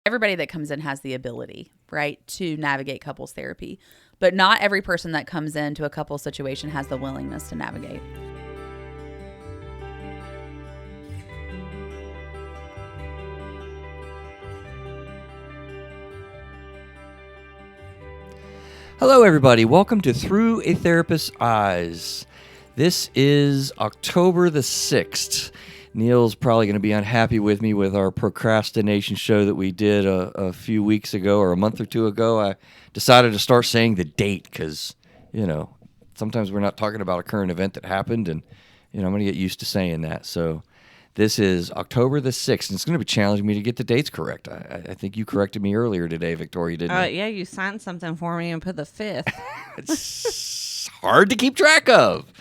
Everybody that comes in has the ability, right, to navigate couples therapy, but not every person that comes into a couples situation has the willingness to navigate. Hello, everybody. Welcome to Through a Therapist's Eyes. This is October the 6th. Neil's probably going to be unhappy with me with our procrastination show that we did a few weeks ago or a month or two ago. I decided to start saying the date because, sometimes we're not talking about a current event that happened, and, I'm going to get used to saying that. So this is October the 6th, and it's going to be challenging me to get the dates correct. I think you corrected me earlier today, Victoria, didn't you? Yeah, you signed something for me and put the 5th. It's hard to keep track of.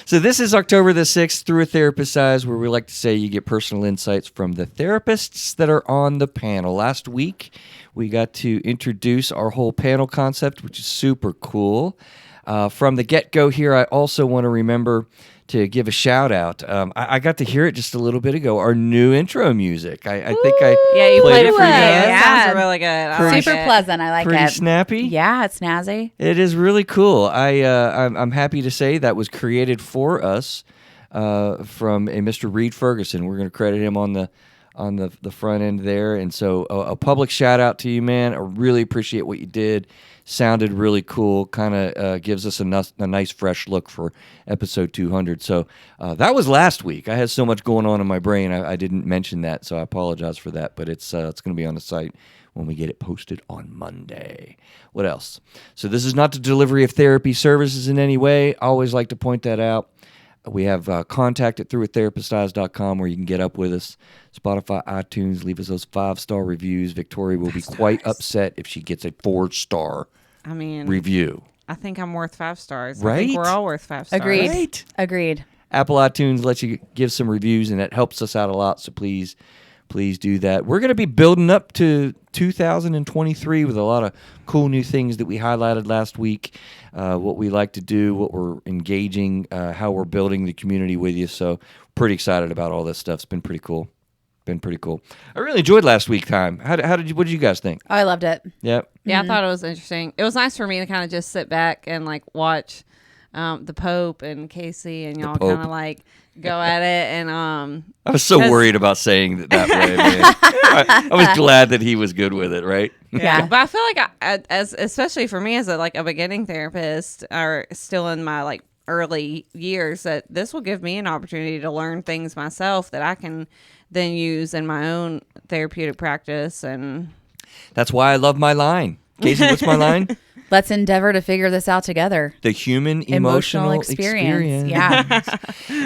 So this is October the 6th, Through a Therapist's Eyes, where we like to say you get personal insights from the therapists that are on the panel. Last week, we got to introduce our whole panel concept, which is super cool. From the get-go here, I also want to remember to give a shout-out. I got to hear it just a little bit ago, our new intro music. I think you played it for me. Yeah. It sounds really good. Super pleasant. I like pretty it. snappy. Yeah, it's snazzy. It is really cool. I'm happy to say that was created for us from a Mr. Reed Ferguson. We're going to credit him on the front end there. And so a public shout out to you, man. I really appreciate what you did. Sounded really cool. Kind of gives us a nice fresh look for episode 200. So that was last week. I had so much going on in my brain. I didn't mention that, so I apologize for that. But it's going to be on the site when we get it posted on Monday. What else? So this is not the delivery of therapy services in any way. I always like to point that out. We have contact at throughatherapisteyes.com where you can get up with us. Spotify, iTunes, leave us those 5-star reviews. Victoria will be quite upset if she gets a 4-star review. I think I'm worth 5 stars. Right? I think we're all worth 5 stars. Agreed. Right? Agreed. Apple iTunes lets you give some reviews, and that helps us out a lot, so please do that. We're going to be building up to 2023 with a lot of cool new things that we highlighted last week, what we like to do, what we're engaging, how we're building the community with you. So pretty excited about all this stuff. It's been pretty cool. I really enjoyed last week's time. What did you guys think? Oh, I loved it. Yep. Yeah, I thought it was interesting. It was nice for me to kind of just sit back and watch the Pope and Kasie and y'all kind of go at it. And I was so worried about saying that way, man. I was glad that he was good with it, right? Yeah. But I feel like especially for me as a beginning therapist or still in my early years, that this will give me an opportunity to learn things myself that I can then use in my own therapeutic practice. And that's why I love my line. Kasie, what's my line? Let's endeavor to figure this out together. The human emotional experience. Yeah.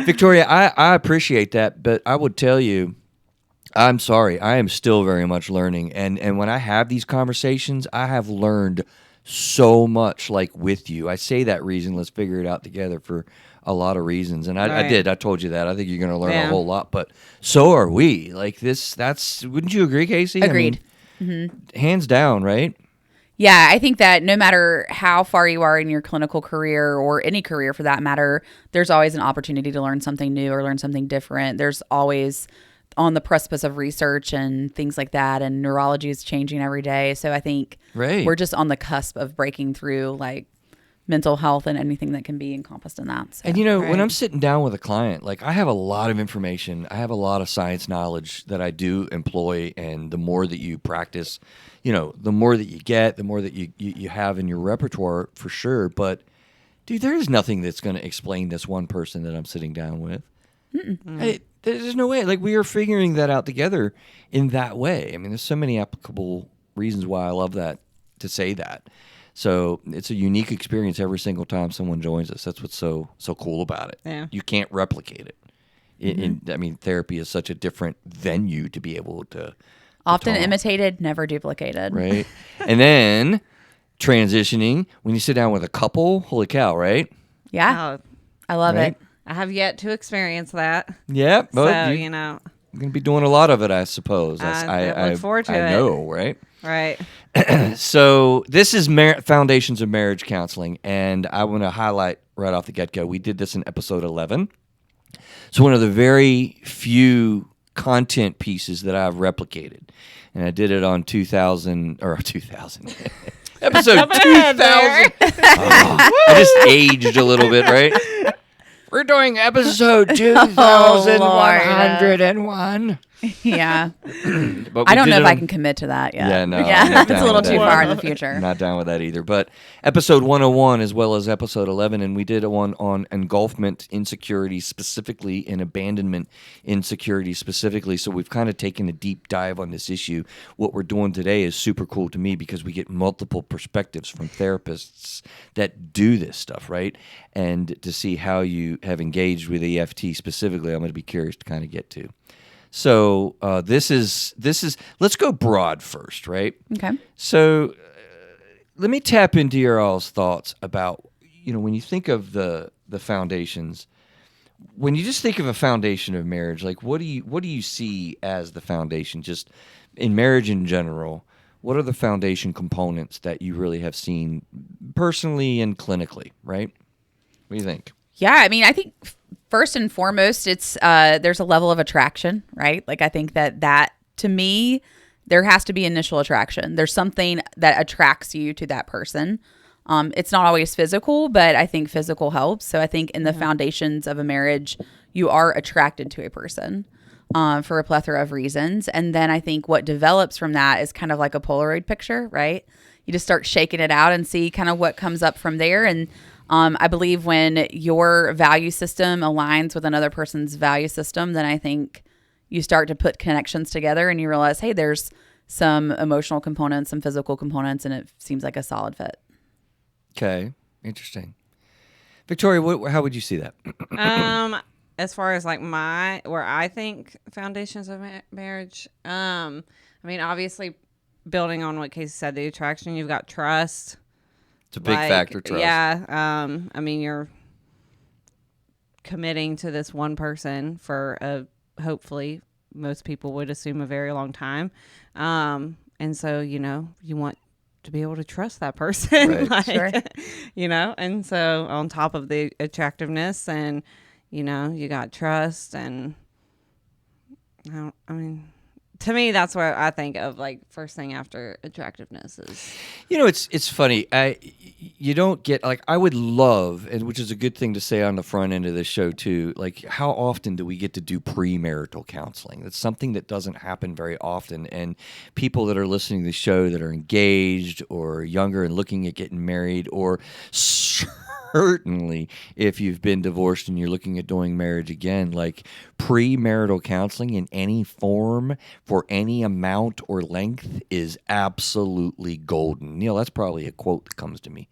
Victoria, I appreciate that, but I would tell you, I'm sorry, I am still very much learning. And when I have these conversations, I have learned so much with you. I say that reason, let's figure it out together for a lot of reasons. And I did. I told you that. I think you're going to learn a whole lot, but so are we. Wouldn't you agree, Kasie? Agreed. Hands down, right? Yeah, I think that no matter how far you are in your clinical career or any career for that matter, there's always an opportunity to learn something new or learn something different. There's always on the precipice of research and things like that, and neurology is changing every day. So I think we're just on the cusp of breaking through mental health and anything that can be encompassed in that. So. And when I'm sitting down with a client, I have a lot of information. I have a lot of science knowledge that I do employ, and the more that you practice, the more that you get, the more that you have in your repertoire for sure. But dude, there is nothing that's going to explain this one person that I'm sitting down with. There's no way. We are figuring that out together in that way. I mean, there's so many applicable reasons why I love that, to say that. So it's a unique experience every single time someone joins us. That's what's so cool about it. Yeah. You can't replicate it. Therapy is such a different venue to be able to often imitated, never duplicated. Right. And then transitioning, when you sit down with a couple, holy cow, right? Yeah. I love it. I have yet to experience that. Yeah. So, you're going to be doing a lot of it, I suppose. I look forward to it. I know, right? Right. So this is Foundations of Marriage Counseling, and I want to highlight right off the get-go, we did this in episode 11. So one of the very few content pieces that I've replicated. and I did it on 2000 episode 2000. I just aged a little bit, right? We're doing episode 2101. Yeah. But I don't know if I on- can commit to that yet. Yeah, no, I'm Yeah, not it's down a little with too that far in either. the future. I'm not down with that either. But episode 101 as well as episode 11, and we did one on engulfment insecurity specifically and abandonment insecurity specifically. So we've kind of taken a deep dive on this issue. What we're doing today is super cool to me because we get multiple perspectives from therapists that do this stuff, right? And to see how you have engaged with EFT specifically, I'm going to be curious to kind of get to. So this is let's go broad first, right? Okay. So let me tap into your all's thoughts about, when you think of the foundations, when you just think of a foundation of marriage, like what do you see as the foundation just in marriage in general? What are the foundation components that you really have seen personally and clinically, right? What do you think? Yeah, I mean, I think first and foremost, it's there's a level of attraction, right? Like I think that to me, there has to be initial attraction. There's something that attracts you to that person. It's not always physical, but I think physical helps. So I think in the foundations of a marriage, you are attracted to a person for a plethora of reasons. And then I think what develops from that is kind of like a Polaroid picture, right? You just start shaking it out and see kind of what comes up from there. And I believe when your value system aligns with another person's value system, then I think you start to put connections together and you realize, hey, there's some emotional components, some physical components, and it seems like a solid fit. Okay, interesting. Victoria, how would you see that? As far as like where I think foundations of marriage, I mean, obviously building on what Kasie said, the attraction, you've got trust. It's a big factor, trust. Yeah. I mean, you're committing to this one person for hopefully most people would assume a very long time. And so, you want to be able to trust that person. Right. Sure. And so on top of the attractiveness and, you got trust and to me, that's where I think of like first thing after attractiveness is. It's funny. You don't get like I would love, and which is a good thing to say on the front end of this show too. Like how often do we get to do premarital counseling? That's something that doesn't happen very often. And people that are listening to the show that are engaged or younger and looking at getting married, or certainly if you've been divorced and you're looking at doing marriage again, like premarital counseling in any form for any amount or length is absolutely golden. Neil, that's probably a quote that comes to me,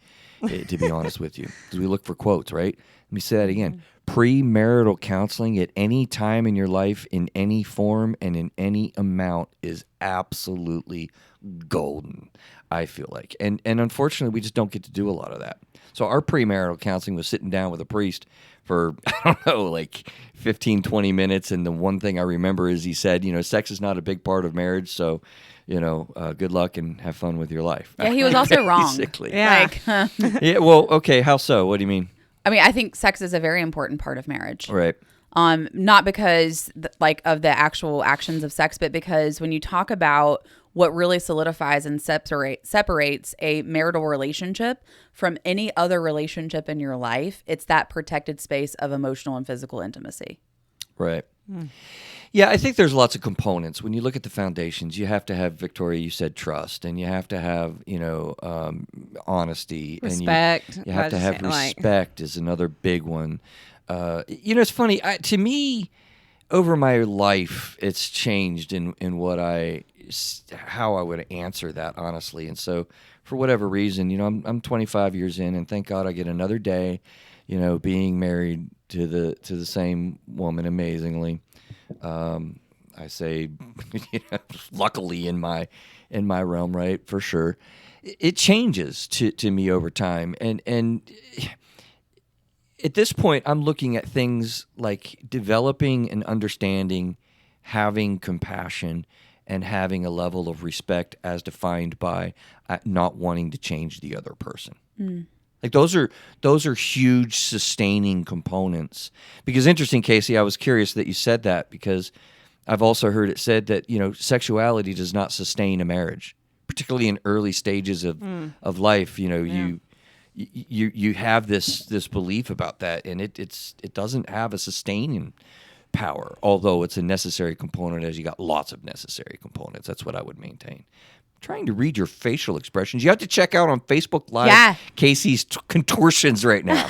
to be honest with you, because we look for quotes, right? Let me say that again. Premarital counseling at any time in your life, in any form and in any amount is absolutely golden, I feel like. And unfortunately, we just don't get to do a lot of that. So our premarital counseling was sitting down with a priest for, I don't know, like 15, 20 minutes. And the one thing I remember is he said, sex is not a big part of marriage. So, good luck and have fun with your life. Yeah, he was also wrong. Basically. Yeah. Yeah. Well, okay. How so? What do you mean? I mean, I think sex is a very important part of marriage. Right. Not because of the actual actions of sex, but because when you talk about what really solidifies and separates a marital relationship from any other relationship in your life, it's that protected space of emotional and physical intimacy. Right. Yeah, I think there's lots of components. When you look at the foundations, you have to have, Victoria, you said trust, and you have to have, honesty. Respect. And you have to have respect is another big one. It's funny. To me, over my life, it's changed in how I would answer that, honestly. And so for whatever reason, I'm 25 years in, and thank God I get another day, being married to the same woman amazingly. I say, luckily in my realm, right? For sure. It changes to me over time. And at this point, I'm looking at things like developing and understanding, having compassion, and having a level of respect as defined by not wanting to change the other person. Like those are huge sustaining components. Because interesting, Kasie, I was curious that you said that because I've also heard it said that, sexuality does not sustain a marriage, particularly in early stages of life. You have this belief about that, and it doesn't have a sustaining power, although it's a necessary component, as you got lots of necessary components. That's what I would maintain. Trying to read your facial expressions. You have to check out on Facebook Live Kasie's contortions right now.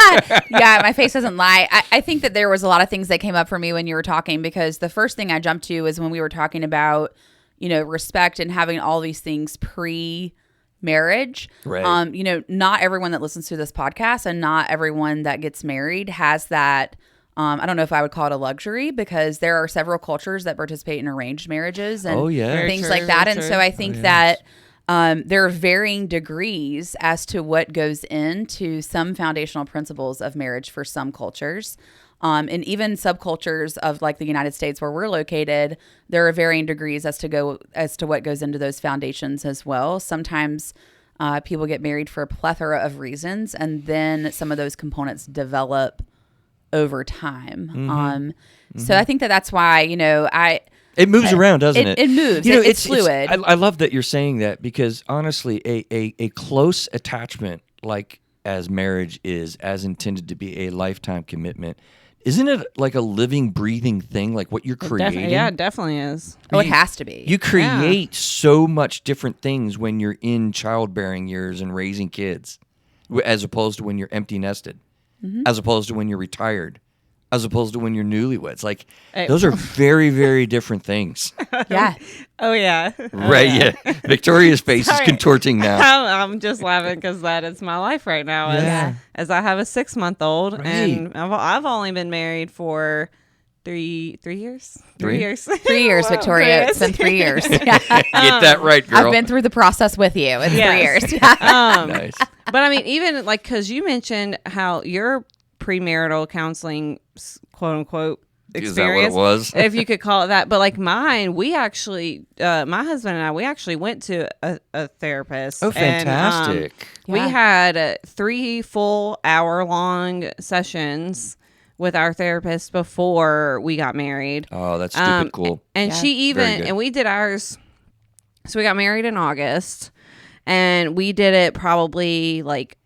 Yeah, my face doesn't lie. I think that there was a lot of things that came up for me when you were talking, because the first thing I jumped to is when we were talking about, respect and having all these things pre-marriage. Right. Not everyone that listens to this podcast and not everyone that gets married has that. I don't know if I would call it a luxury, because there are several cultures that participate in arranged marriages and things like that. And so I think that there are varying degrees as to what goes into some foundational principles of marriage for some cultures. And even subcultures of like the United States where we're located, there are varying degrees as to what goes into those foundations as well. Sometimes people get married for a plethora of reasons, and then some of those components develop over time. So I think that's why, it moves around, doesn't it? It moves. It's fluid. I love that you're saying that, because honestly, a close attachment like as marriage is, as intended to be a lifetime commitment, isn't it like a living, breathing thing, like what you're creating? It definitely is. It has to be. You create so much different things when you're in childbearing years and raising kids, as opposed to when you're empty nested. As opposed to when you're retired, as opposed to when you're newlyweds. Like, those are very, very different things. Yeah. Oh, yeah. Right, yeah. Victoria's face is contorting now. I'm just laughing because that is my life right now. As I have a 6-month-old, and I've only been married for 3 years. 3 years. 3 years, Victoria. It's been 3 years. Get that right, girl. I've been through the process with you. It's 3 years. Nice. But I mean, even like, because you mentioned how your premarital counseling, quote unquote, experience, is that what it was? if you could call it that. But like mine, we actually, my husband and I, we actually went to a therapist. Oh, fantastic. And, we had 3 full hour-long sessions with our therapist before we got married. Oh, that's stupid cool. And and we did ours. So we got married in August, and we did it probably like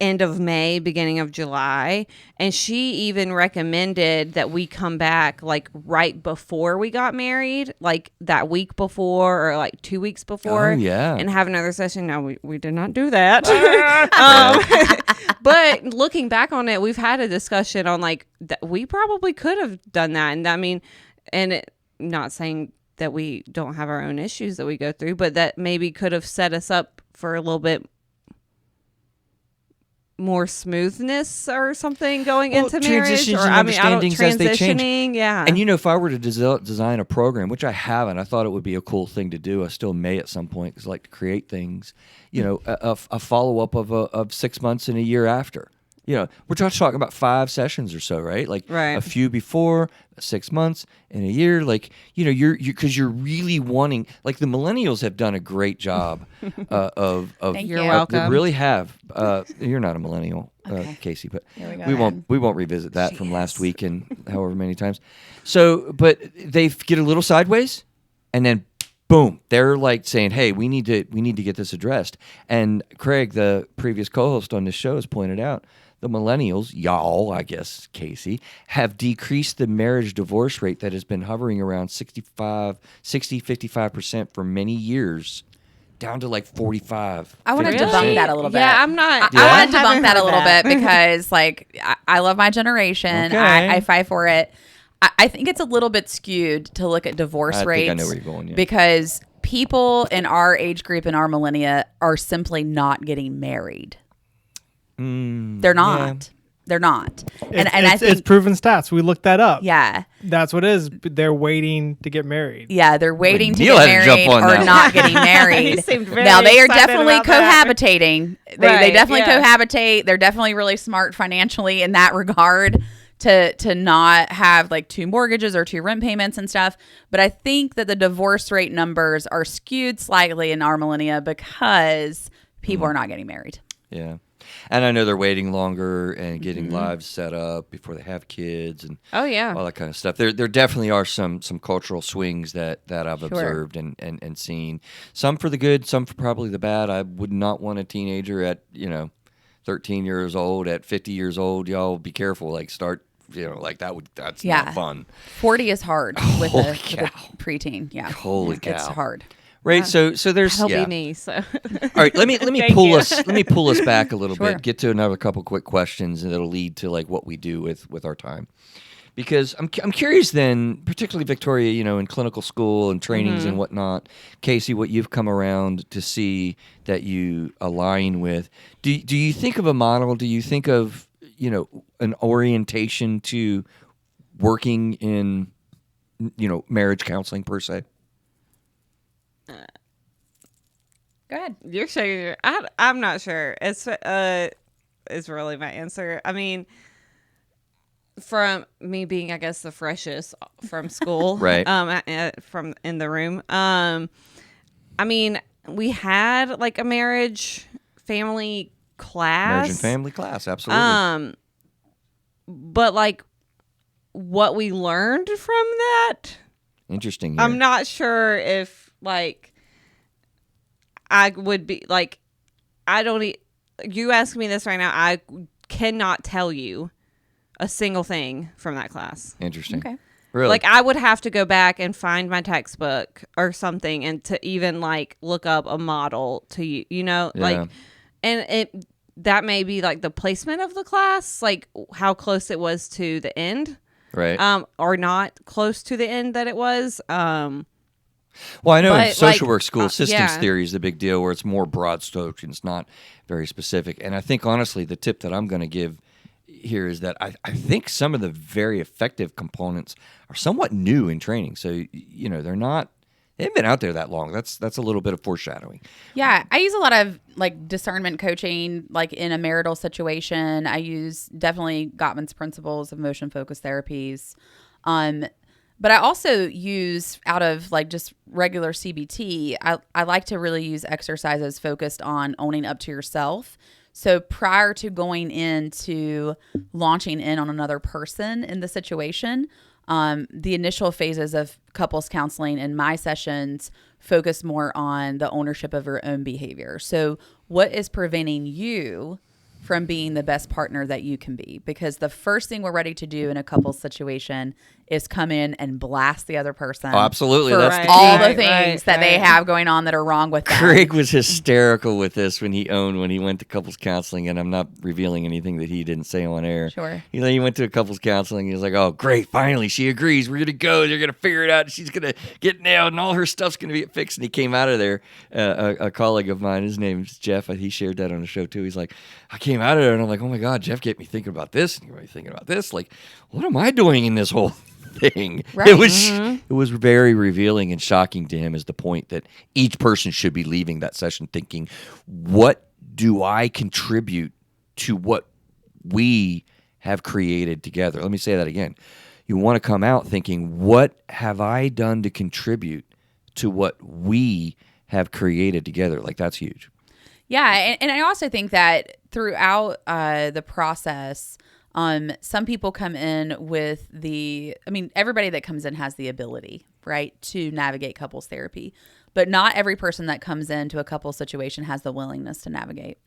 end of May, beginning of July. And she even recommended that we come back like right before we got married, like that week before or like 2 weeks before. Oh, yeah. And have another session. No, we did not do that. But looking back on it, we've had a discussion on like that we probably could have done that. And I mean, not saying that we don't have our own issues that we go through, but that maybe could have set us up for a little bit more smoothness or something going into marriage. Or understandings as they change. Yeah. And if I were to design a program, which I haven't, I thought it would be a cool thing to do. I still may at some point, because I like to create things. A follow up of 6 months and a year after. We're just talking about 5 sessions or so, right? Like a few before, 6 months, and a year. Like, because you're really wanting, like the millennials have done a great job of Thank you're you. welcome. They really have. You're not a millennial, Kasie, but we won't revisit that from last week and however many times. So, but they get a little sideways, and then boom, they're like saying, "Hey, we need to get this addressed." And Craig, the previous co-host on this show, has pointed out the millennials, y'all, I guess, Kasie, have decreased the marriage divorce rate that has been hovering around 55% for many years, down to like 45. I want to 50%. debunk that a little bit. Yeah, I'm not. I want to debunk that a little bit because, like, I love my generation. Okay. I fight for it. I think it's a little bit skewed to look at divorce rates. I know where you're going, yeah. Because people in our age group, in our millennia, are simply not getting married. They're not. Yeah. They're not. And I think it's proven stats. We looked that up. Yeah. That's what it is. They're waiting to get married. Yeah, they're waiting to Neil get had to jump married on or that. not getting married. He seemed very now, they are excited definitely about that. cohabitating. They Right, definitely yeah. cohabitate. They're definitely really smart financially in that regard to not have like 2 mortgages or 2 rent payments and stuff. But I think that the divorce rate numbers are skewed slightly in our millennia because people are not getting married. Yeah. And I know they're waiting longer and getting lives set up before they have kids and Oh yeah. all that kind of stuff. There definitely are some cultural swings that I've Sure. observed and seen. Some for the good, some for probably the bad. I would not want a teenager at 13 years old, at 50 years old. Y'all be careful. Like start. That's Yeah. not fun. 40 is hard with Holy a cow. preteen. Yeah. Holy It's cow. hard. Right. So there's That'll yeah. be me. So. All right, let me Thank pull you. us back a little Sure. bit. Get to another couple quick questions, and that'll lead to like what we do with our time. Because I'm curious then, particularly Victoria, in clinical school and trainings and whatnot. Kasie, what you've come around to see that you align with. Do you think of a model? Do you think of an orientation to working in marriage counseling per se? Go ahead. You're shaking. I'm not sure. It's really my answer. I mean, from me being, I guess, the freshest from school, Right. From in the room. I mean, we had like a marriage family class. Marriage and family class, absolutely. But like what we learned from that, Interesting. I'm here. not sure if like I would be like, you ask me this right now, I cannot tell you a single thing from that class. Interesting. Okay. Really? Like I would have to go back and find my textbook or something and to even like look up a model to, like, and that may be like the placement of the class, like how close it was to the end. Right. Or not close to the end that it was. Well, I know in But, social like, work, school systems yeah. theory is the big deal where it's more broad strokes and it's not very specific. And I think, honestly, the tip that I'm going to give here is that I think some of the very effective components are somewhat new in training. So, they haven't been out there that long. That's a little bit of foreshadowing. Yeah, I use a lot of like discernment coaching, like in a marital situation. I use definitely Gottman's principles of motion focused therapies. But I also use out of like just regular CBT, I like to really use exercises focused on owning up to yourself. So prior to going into launching in on another person in the situation, the initial phases of couples counseling in my sessions focus more on the ownership of your own behavior. So what is preventing you from being the best partner that you can be? Because the first thing we're ready to do in a couples situation is come in and blast the other person. Oh, absolutely. For That's the all key. the things that they have going on that are wrong with them. Craig was hysterical with this when he went to couples counseling, and I'm not revealing anything that he didn't say on air. Sure. He went to a couples counseling. He was like, "Oh, great! Finally, she agrees. We're gonna go. They're gonna figure it out. She's gonna get nailed, and all her stuff's gonna be fixed." And he came out of there. A colleague of mine, his name's Jeff. He shared that on the show too. He's like, "I came out of there, and I'm like, oh my God, Jeff get me thinking about this, and you're thinking about this. Like, what am I doing in this whole thing?" Right. It was very revealing and shocking to him, is the point that each person should be leaving that session thinking, what do I contribute to what we have created together? Let me say that again. You want to come out thinking, what have I done to contribute to what we have created together? Like, that's huge. Yeah, and I also think that throughout the process, some people come in with everybody that comes in has the ability, right, to navigate couples therapy. But not every person that comes into a couples situation has the willingness to navigate.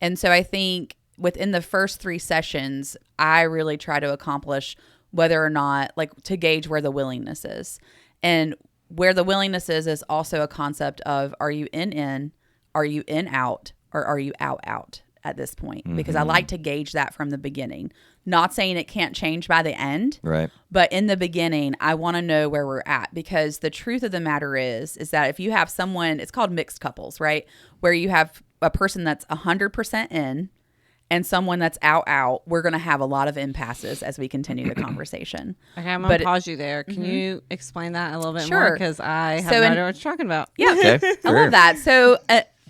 And so I think within the first 3 sessions, I really try to accomplish whether or not, like, to gauge where the willingness is. And where the willingness is also a concept of, are you in, are you in out, or are you out at this point? Because I like to gauge that from the beginning. Not saying it can't change by the end, Right. but in the beginning, I want to know where we're at, because the truth of the matter is that if you have someone, it's called mixed couples, right? Where you have a person that's 100% in and someone that's out, we're going to have a lot of impasses as we continue the conversation. Okay, I'm going to pause you there. Can you explain that a little bit more? Sure. Because I have So no in- idea what you're talking about. Yeah, Okay. I love that. So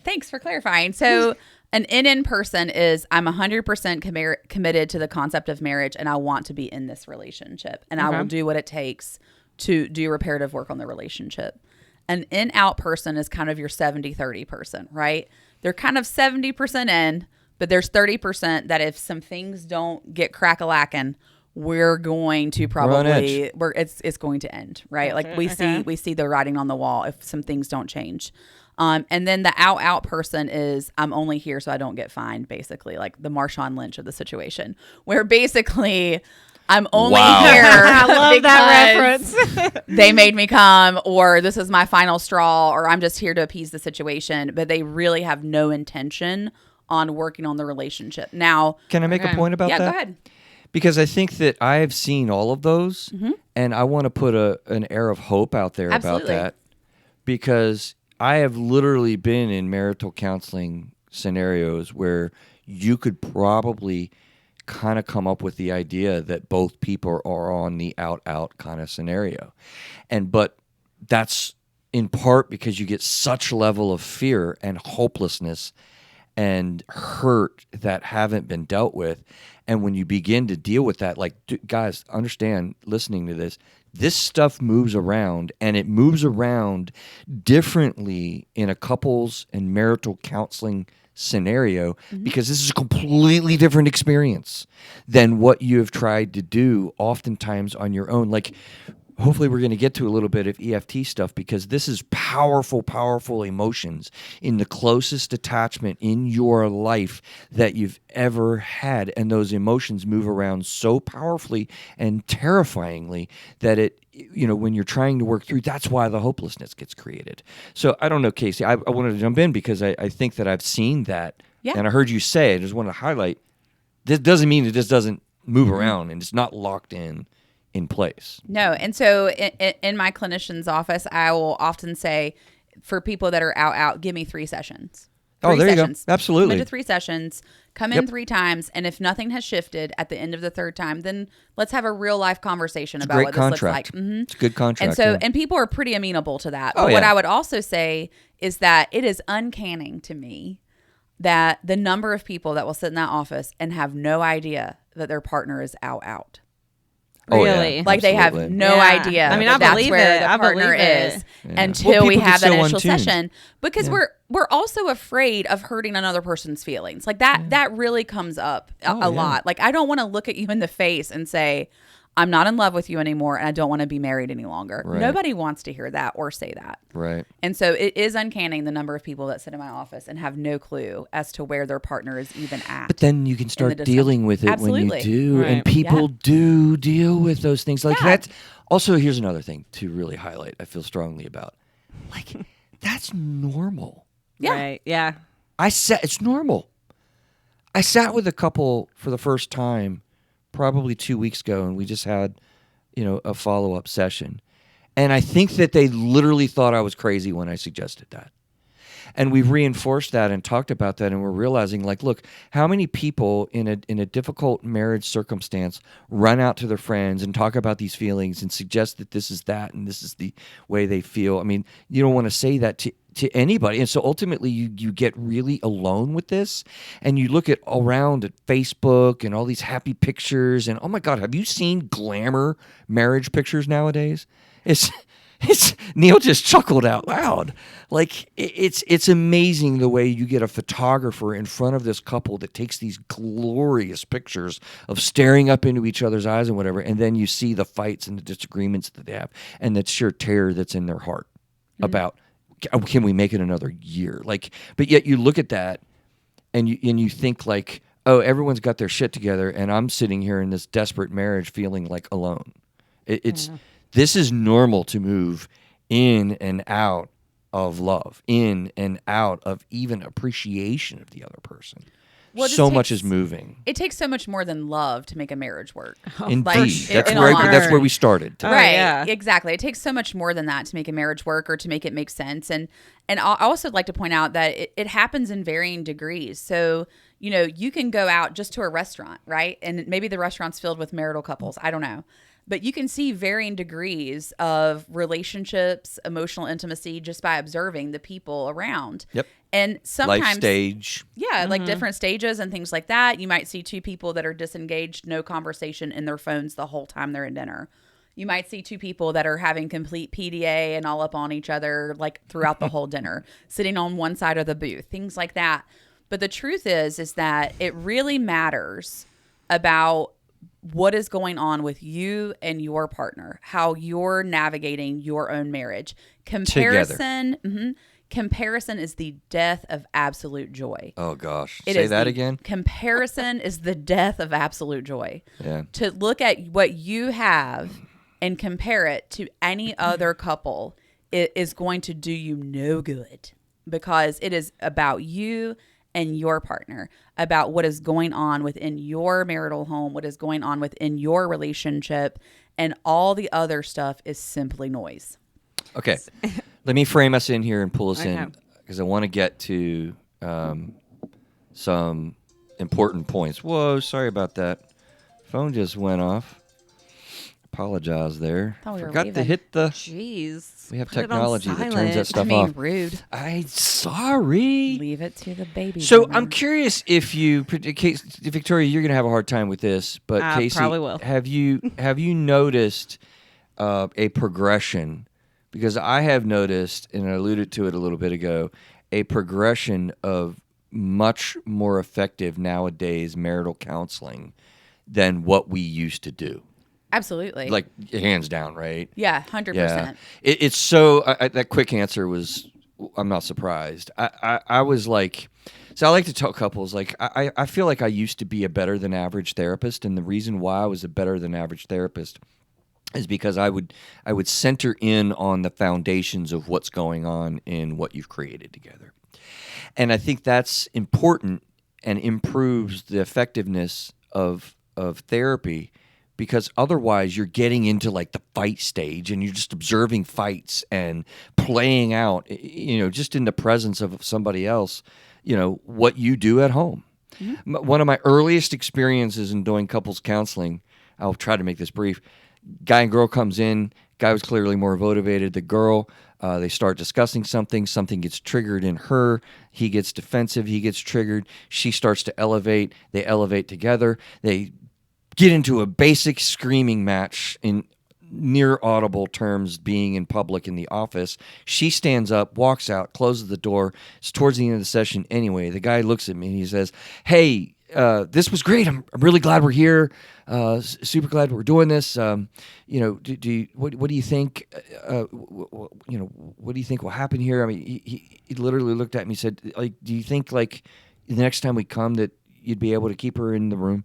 thanks for clarifying. So an in person is, I'm 100% committed to the concept of marriage, and I want to be in this relationship, and I will do what it takes to do reparative work on the relationship. An in-out person is kind of your 70-30 person, right? They're kind of 70% in, But there's 30% that if some things don't get crack-a-lackin', we're going to probably it's going to end, right? Like we see the writing on the wall if some things don't change. And then the out person is I'm only here so I don't get fined, basically, like the Marshawn Lynch of the situation, where basically I'm only here. I love that reference. They made me come, or this is my final straw, or I'm just here to appease the situation. But they really have no intention on working on the relationship. Now, can I make a point about that? Yeah, go ahead. Because I think that I have seen all of those, and I want to put an air of hope out there about that. Because I have literally been in marital counseling scenarios where you could probably kind of come up with the idea that both people are on the out kind of scenario. But that's in part because you get such level of fear and hopelessness and hurt that haven't been dealt with. And when you begin to deal with that, like, guys, understand, listening to this stuff moves around, and it moves around differently in a couples and marital counseling scenario because this is a completely different experience than what you have tried to do oftentimes on your own. Like, hopefully we're going to get to a little bit of EFT stuff because this is powerful, powerful emotions in the closest attachment in your life that you've ever had. And those emotions move around so powerfully and terrifyingly that when you're trying to work through, that's why the hopelessness gets created. So I don't know, Kasie, I wanted to jump in because I think that I've seen that. Yeah. And I heard you say, I just want to highlight, this doesn't mean it just doesn't move around and it's not locked in place. No. And so in my clinician's office, I will often say for people that are out, give me 3 sessions. There you go. Absolutely. Come into 3 sessions, come in 3 times. And if nothing has shifted at the end of the 3rd time, then let's have a real life conversation about what this looks like. It's a good contract. And so, and people are pretty amenable to that. But what I would also say is that it is uncanny to me that the number of people that will sit in that office and have no idea that their partner is out. Really? Yeah, like they have no idea. I mean, I believe that's where the partner is until we have that initial session. Because we're also afraid of hurting another person's feelings. Like that really comes up a lot. Like I don't want to look at you in the face and say, I'm not in love with you anymore and I don't want to be married any longer. Right. Nobody wants to hear that or say that. Right. And so it is uncanny the number of people that sit in my office and have no clue as to where their partner is even at. But then you can start dealing with it when you do. Right. And people do deal with those things. Like that's also, here's another thing to really highlight, I feel strongly about. Like, that's normal. Yeah. Right. Yeah. It's normal. I sat with a couple for the first time probably 2 weeks ago, and we just had, a follow-up session. And I think that they literally thought I was crazy when I suggested that. And we've reinforced that and talked about that, and we're realizing, like, look, how many people in a difficult marriage circumstance run out to their friends and talk about these feelings and suggest that this is that and this is the way they feel. I mean, you don't want to say that to anybody. And so ultimately you get really alone with this, and you look around at Facebook and all these happy pictures, and oh my God, have you seen glamour marriage pictures nowadays? It's Neil just chuckled out loud. Like it's amazing the way you get a photographer in front of this couple that takes these glorious pictures of staring up into each other's eyes and whatever, and then you see the fights and the disagreements that they have and that sheer terror that's in their heart about, can we make it another year? Like, but yet you look at that and you think like, oh, everyone's got their shit together, and I'm sitting here in this desperate marriage feeling like alone. This is normal to move in and out of love, in and out of even appreciation of the other person. Well, so much is moving. It takes so much more than love to make a marriage work. Indeed. That's where we started. Right. Yeah. Exactly. It takes so much more than that to make a marriage work or to make it make sense. And I also like to point out that it happens in varying degrees. So, you can go out just to a restaurant, right? And maybe the restaurant's filled with marital couples. I don't know. But you can see varying degrees of relationships, emotional intimacy, just by observing the people around. Yep. And sometimes life stage. Yeah, like different stages and things like that. You might see 2 people that are disengaged, no conversation in their phones the whole time they're in dinner. You might see 2 people that are having complete PDA and all up on each other like throughout the whole dinner, sitting on one side of the booth, things like that. But the truth is that it really matters about what is going on with you and your partner, how you're navigating your own marriage. Comparison is the death of absolute joy. Oh gosh. Say that again. Comparison is the death of absolute joy. Yeah. To look at what you have and compare it to any other couple, it is going to do you no good, because it is about you and your partner, about what is going on within your marital home, what is going on within your relationship, and all the other stuff is simply noise. Okay. Let me frame us in here and pull us Okay. in, because I want to get to some important points. Whoa, sorry about that. Phone just went off. Apologize there. Thought we were Forgot to leaving. hit the... Jeez. We have Put it on technology that turns that silent. stuff I mean, off. rude. I'm sorry. Leave it to the baby. So boomer. I'm curious if you, Victoria, you're going to have a hard time with this, but I Casey, probably will. have you noticed a progression? Because I have noticed, and I alluded to it a little bit ago, a progression of much more effective nowadays marital counseling than what we used to do. Absolutely. Like hands down, right? Yeah, 100%. Yeah, it's so. That quick answer was, I'm not surprised. I was like, so I like to tell couples, like, I feel like I used to be a better than average therapist, and the reason why I was a better than average therapist is because I would center in on the foundations of what's going on in what you've created together, and I think that's important and improves the effectiveness of therapy. Because otherwise you're getting into like the fight stage and you're just observing fights and playing out, just in the presence of somebody else, what you do at home. Mm-hmm. One of my earliest experiences in doing couples counseling, I'll try to make this brief. Guy and girl comes in, guy was clearly more motivated. The girl, they start discussing something gets triggered in her. He gets defensive, he gets triggered. She starts to elevate. They elevate together. They get into a basic screaming match in near audible terms, being in public in the office. She stands up, walks out, closes the door. It's towards the end of the session anyway. The guy looks at me and he says, "Hey, this was great. I'm really glad we're here. Super glad we're doing this. What do you think? What do you think will happen here?" I mean, he literally looked at me and said, "Like, do you think like the next time we come that you'd be able to keep her in the room?"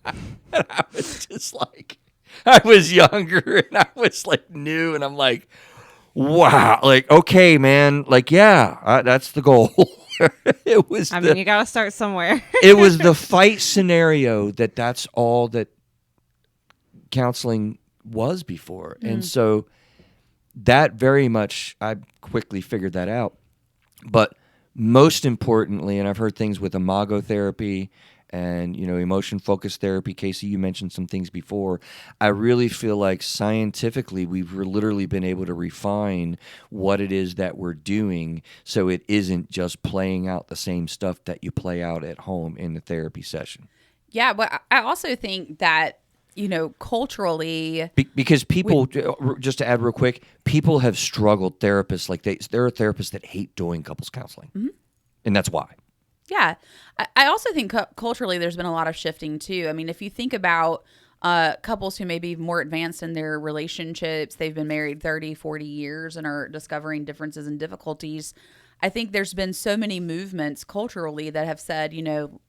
And I was just like, I was younger and I was like new, and I'm like, wow, like, okay, man, like, yeah, that's the goal. It was. You got to start somewhere. It was the fight scenario that's all that counseling was before, and so that very much, I quickly figured that out. But most importantly, and I've heard things with imago therapy and emotion-focused therapy. Kasie, you mentioned some things before. I really feel like scientifically we've literally been able to refine what it is that we're doing, so it isn't just playing out the same stuff that you play out at home in the therapy session. Yeah, but I also think that, culturally... Because people, just to add real quick, people have struggled, therapists, like there are therapists that hate doing couples counseling. Mm-hmm. And that's why. Yeah. I also think culturally there's been a lot of shifting too. I mean, if you think about couples who may be more advanced in their relationships, they've been married 30, 40 years and are discovering differences and difficulties. I think there's been so many movements culturally that have said,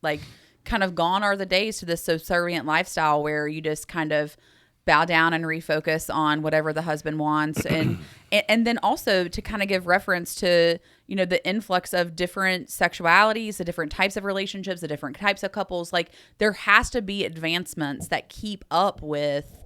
like kind of gone are the days to this subservient lifestyle where you just kind of bow down and refocus on whatever the husband wants. And then also to kind of give reference to, the influx of different sexualities, the different types of relationships, the different types of couples. Like there has to be advancements that keep up with,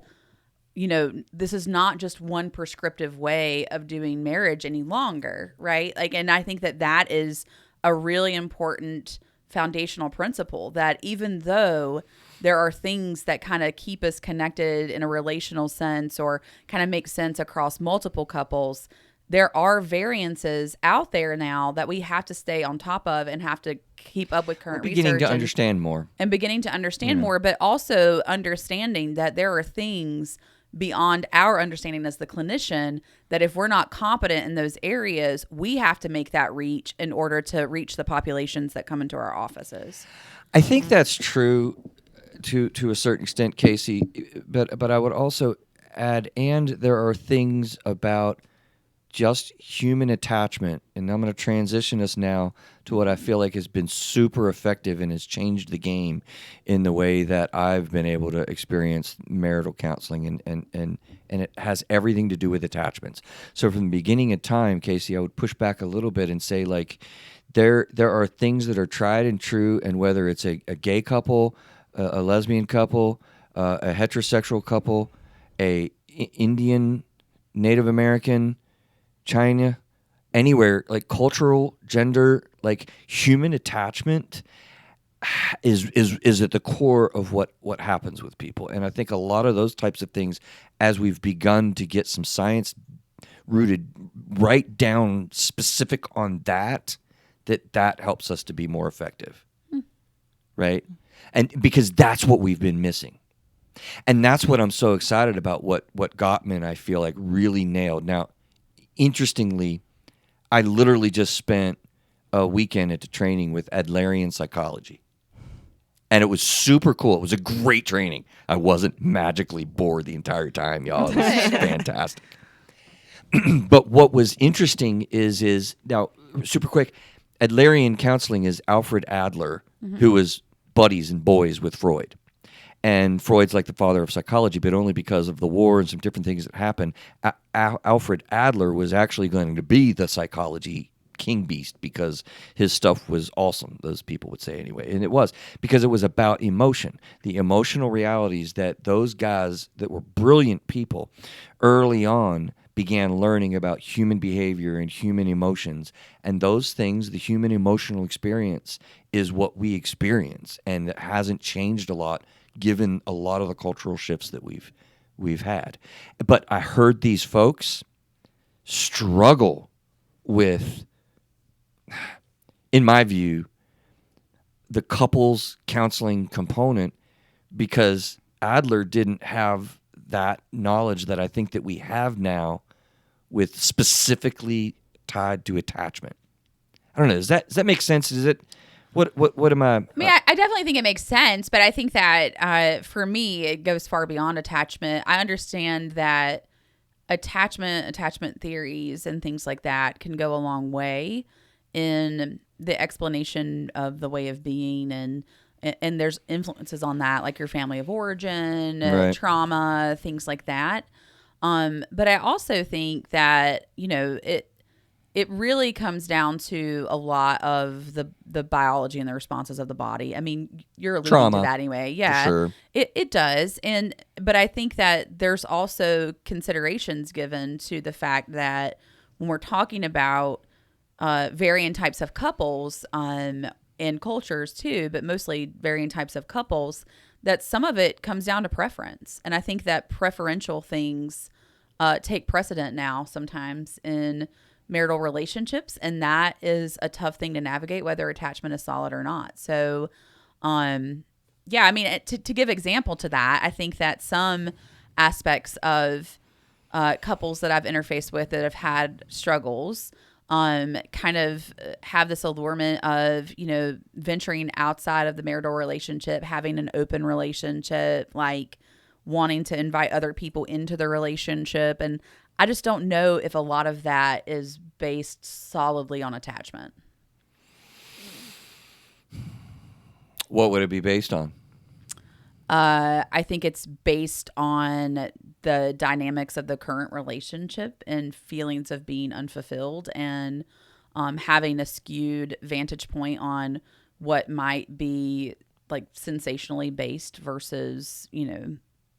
this is not just one prescriptive way of doing marriage any longer. Right. Like, and I think that is a really important foundational principle, that even though there are things that kind of keep us connected in a relational sense or kind of make sense across multiple couples, there are variances out there now that we have to stay on top of and have to keep up with current research. Beginning to understand more. And beginning to understand more, but also understanding that there are things beyond our understanding as the clinician, that if we're not competent in those areas, we have to make that reach in order to reach the populations that come into our offices. I think that's true to a certain extent, Kasie, but I would also add, and there are things about just human attachment, and I'm going to transition us now to what I feel like has been super effective and has changed the game in the way that I've been able to experience marital counseling, and it has everything to do with attachments. So from the beginning of time, Kasie, I would push back a little bit and say, like, there are things that are tried and true, and whether it's a gay couple, a lesbian couple, a heterosexual couple, a Indian, Native American, China, anywhere, like cultural, gender, like human attachment is at the core of what happens with people. And I think a lot of those types of things, as we've begun to get some science rooted right down specific on that helps us to be more effective. Right? And because that's what we've been missing. And that's what I'm so excited about, what Gottman, I feel like, really nailed. Now, interestingly, I literally just spent a weekend at the training with Adlerian psychology. And it was super cool. It was a great training. I wasn't magically bored the entire time, y'all. It was fantastic. But what was interesting is now, super quick, Adlerian counseling is Alfred Adler, who was buddies and boys with Freud. And Freud's like the father of psychology, but only because of the war and some different things that happened. Alfred Adler was actually going to be the psychology king beast because his stuff was awesome, those people would say anyway. And it was, because it was about emotion, the emotional realities that those guys that were brilliant people early on began learning about human behavior and human emotions. And those things, the human emotional experience, is what we experience. And it hasn't changed a lot given a lot of the cultural shifts that we've had. But I heard these folks struggle with, in my view, the couples counseling component, because Adler didn't have that knowledge that I think that we have now, with specifically tied to attachment. I don't know. Does that make sense? Is it? What am I? I mean, I definitely think it makes sense, but I think that for me, it goes far beyond attachment. I understand that attachment theories and things like that can go a long way in the explanation of the way of being, and there's influences on that, like your family of origin, Right. trauma, things like that. But I also think that, it really comes down to a lot of the biology and the responses of the body. I mean, you're alluding Trauma, to that anyway. Yeah, sure. It does. But I think that there's also considerations given to the fact that when we're talking about varying types of couples, and cultures too, but mostly varying types of couples, that some of it comes down to preference. And I think that preferential things take precedent now sometimes in marital relationships, and that is a tough thing to navigate, whether attachment is solid or not. So, yeah, I mean, to give example to that, I think that some aspects of couples that I've interfaced with that have had struggles kind of have this allurement of, venturing outside of the marital relationship, having an open relationship, like wanting to invite other people into the relationship. And I just don't know if a lot of that is based solidly on attachment. What would it be based on? I think it's based on the dynamics of the current relationship and feelings of being unfulfilled, and having a skewed vantage point on what might be like sensationally based versus,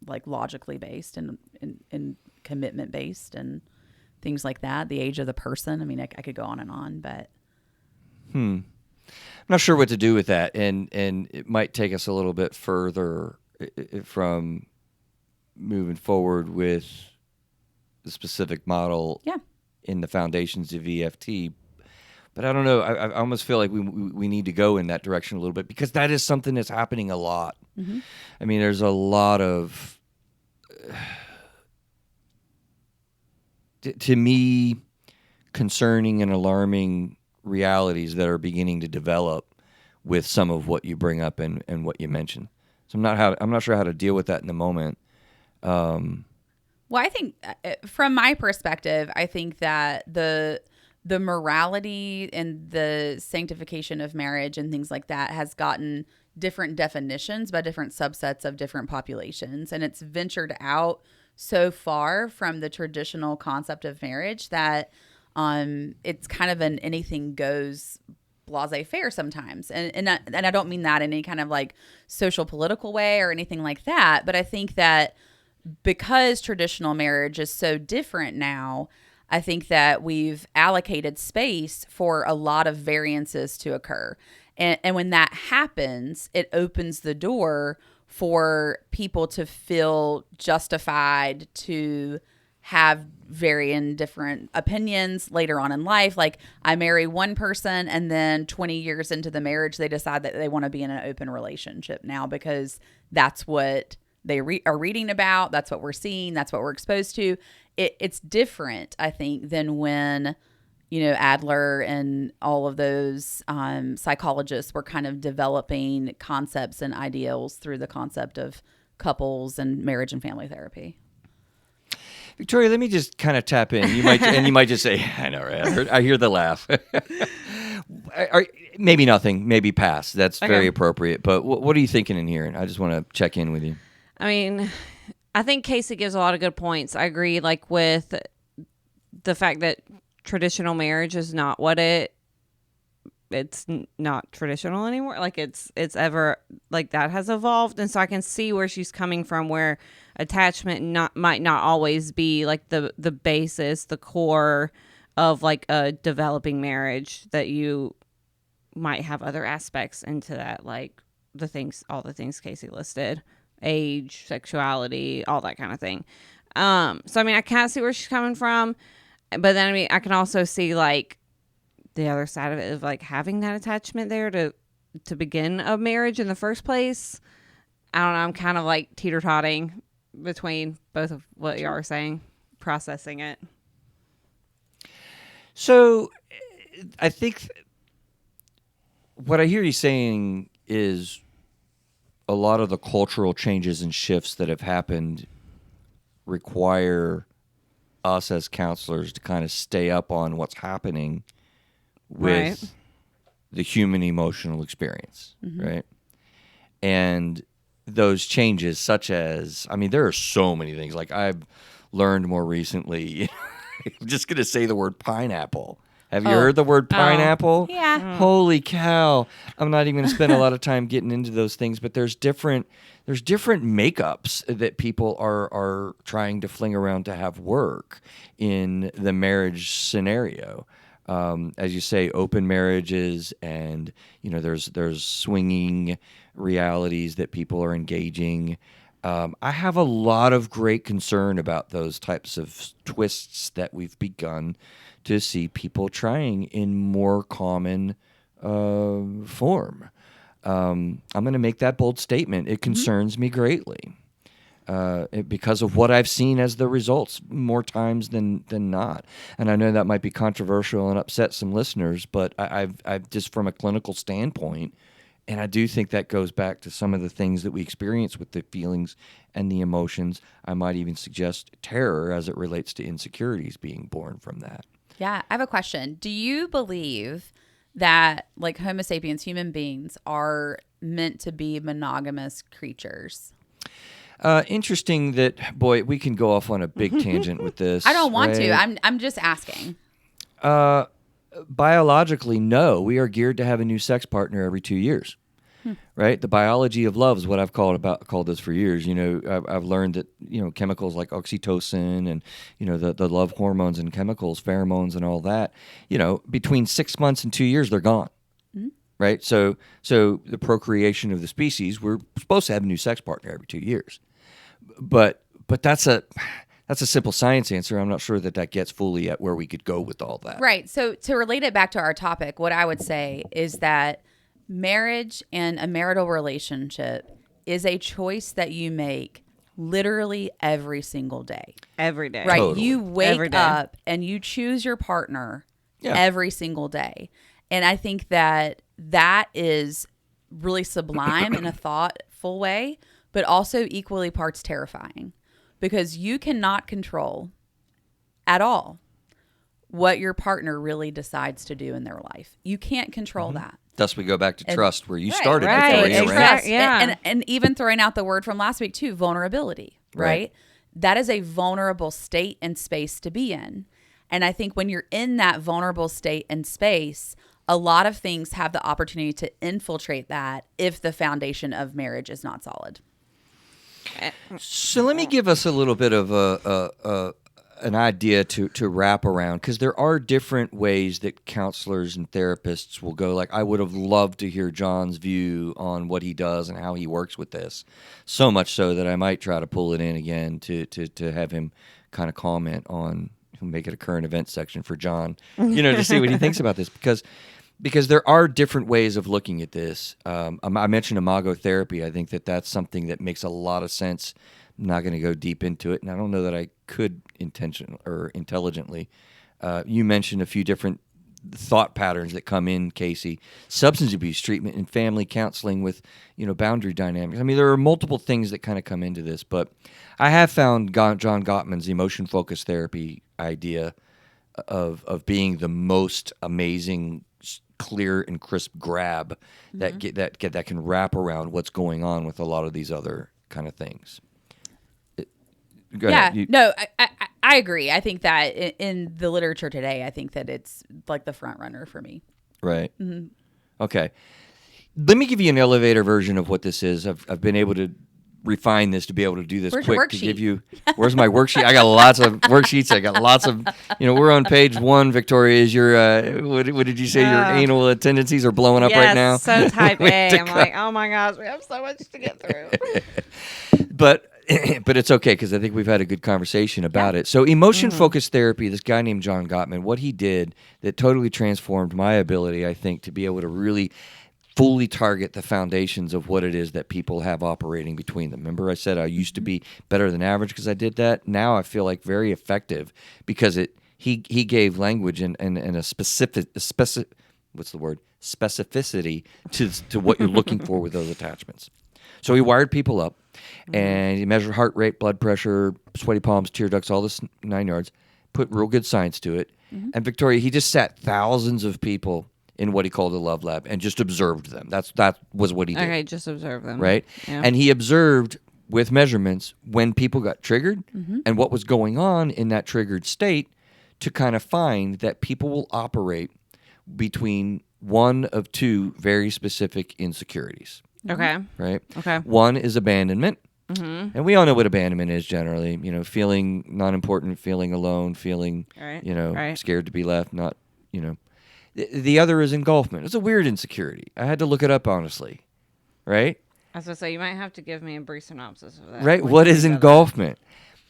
like logically based and commitment based and things like that. The age of the person. I mean, I could go on, but. I'm not sure what to do with that, and it might take us a little bit further from moving forward with the specific model in the foundations of EFT. But I don't know. I almost feel like we need to go in that direction a little bit, because that is something that's happening a lot. Mm-hmm. I mean, there's a lot of to me, concerning and alarming realities that are beginning to develop with some of what you bring up and what you mentioned. So I'm not sure how to deal with that in the moment. Well, I think from my perspective, I think that the morality and the sanctification of marriage and things like that has gotten different definitions by different subsets of different populations. And it's ventured out so far from the traditional concept of marriage that it's kind of an anything goes laissez-faire sometimes. And I don't mean that in any kind of like social political way or anything like that. But I think that because traditional marriage is so different now, I think that we've allocated space for a lot of variances to occur. And when that happens, it opens the door for people to feel justified to have varying different opinions later on in life. Like I marry one person and then 20 years into the marriage, they decide that they want to be in an open relationship now because that's what they are reading about. That's what we're seeing. That's what we're exposed to. It's different, I think, than when, Adler and all of those psychologists were kind of developing concepts and ideals through the concept of couples and marriage and family therapy. Victoria, let me just kind of tap in. You might just say, "I know, right? I hear the laugh." Maybe nothing. Maybe pass. That's very appropriate. But what are you thinking in here? I just want to check in with you. I mean, I think Kasie gives a lot of good points. I agree, like with the fact that traditional marriage is not what it's not traditional anymore. Like it's ever like that has evolved, and so I can see where she's coming from. Where attachment might not always be like the basis, the core of like a developing marriage. That you might have other aspects into that, like all the things Kasie listed. Age, sexuality, all that kind of thing. So I mean, I kind of see where she's coming from, but then I mean, I can also see like the other side of it of like having that attachment there to begin a marriage in the first place. I don't know. I'm kind of like teeter-totting between both of what you are saying, processing it. So, I think what I hear you saying is, a lot of the cultural changes and shifts that have happened require us as counselors to kind of stay up on what's happening with the human emotional experience, right? And those changes, such as, I mean, there are so many things. Like I've learned more recently, I'm just going to say the word pineapple. Have you heard the word pineapple? Yeah. Holy cow. I'm not even going to spend a lot of time getting into those things, but there's different makeups that people are trying to fling around to have work in the marriage scenario. As you say, open marriages, and there's swinging realities that people are engaging. I have a lot of great concern about those types of twists that we've begun to see people trying in more common form. I'm going to make that bold statement. It concerns me greatly because of what I've seen as the results more times than not. And I know that might be controversial and upset some listeners, but I've just from a clinical standpoint, and I do think that goes back to some of the things that we experience with the feelings and the emotions. I might even suggest terror as it relates to insecurities being born from that. Yeah, I have a question. Do you believe that like Homo sapiens, human beings, are meant to be monogamous creatures? Interesting that, boy, we can go off on a big tangent with this. I don't want to. right? I'm just asking. Biologically, no. We are geared to have a new sex partner every 2 years. Right? The biology of love is what I've called this for years. I've learned that, chemicals like oxytocin and, the love hormones and chemicals, pheromones and all that, between 6 months and 2 years, they're gone. Right? So the procreation of the species, we're supposed to have a new sex partner every 2 years. But that's a simple science answer. I'm not sure that gets fully at where we could go with all that. Right. So to relate it back to our topic, what I would say is that marriage and a marital relationship is a choice that you make literally every single day. Every day. Right. Totally. You Every wake day. up and you choose your partner Yeah. every single day. And I think that is really sublime in a thoughtful way, but also equally parts terrifying, because you cannot control at all what your partner really decides to do in their life. You can't control that. Thus, we go back to And- trust, where you Right, started, right, Victoria, exactly. right? Trust. Yeah. And even throwing out the word from last week too, vulnerability, right? Right. That is a vulnerable state and space to be in. And I think when you're in that vulnerable state and space, a lot of things have the opportunity to infiltrate that if the foundation of marriage is not solid. So let me give us a little bit of an idea to wrap around, because there are different ways that counselors and therapists will go. Like, I would have loved to hear John's view on what he does and how he works with this, so much so that I might try to pull it in again to have him kind of comment on, make it a current event section for John, to see what he thinks about this, because there are different ways of looking at this. I mentioned imago therapy. I think that's something that makes a lot of sense. I'm not going to go deep into it, and I don't know that I could intelligently. You mentioned a few different thought patterns that come in, Kasie. Substance abuse treatment and family counseling with, boundary dynamics. I mean, there are multiple things that kind of come into this, but I have found John Gottman's emotion-focused therapy idea of being the most amazing, clear and crisp grab that can wrap around what's going on with a lot of these other kind of things. Go Yeah, ahead. no, I agree. I think that in the literature today, I think that it's like the front runner for me. Right. Mm-hmm. Okay. Let me give you an elevator version of what this is. I've been able to refine this to be able to do this Where's your quick to worksheet? give you. Where's my worksheet? I got lots of worksheets. I got lots of. We're on page 1. Victoria, is your what did you say? Your anal tendencies are blowing up right now. So type Way A. to I'm go. like, oh my gosh, we have so much to get through. But it's okay, because I think we've had a good conversation about it. So emotion-focused therapy, this guy named John Gottman, what he did that totally transformed my ability, I think, to be able to really fully target the foundations of what it is that people have operating between them. Remember I said I used to be better than average because I did that? Now I feel like very effective because he gave language and a specificity to what you're looking for with those attachments. So he wired people up, and he measured heart rate, blood pressure, sweaty palms, tear ducts, all this 9 yards, put real good science to it. And Victoria, he just sat thousands of people in what he called a love lab and just observed them. That was what he did. Okay, just observe them. Right? Yeah. And he observed with measurements when people got triggered and what was going on in that triggered state, to kind of find that people will operate between one of two very specific insecurities. Okay. Right? Okay. One is abandonment. And we all know what abandonment is generally, feeling not important, feeling alone, feeling, Right. Right. scared to be left, not, The other is engulfment. It's a weird insecurity. I had to look it up, honestly. Right? I was going to say, you might have to give me a brief synopsis of that. Right? What is engulfment?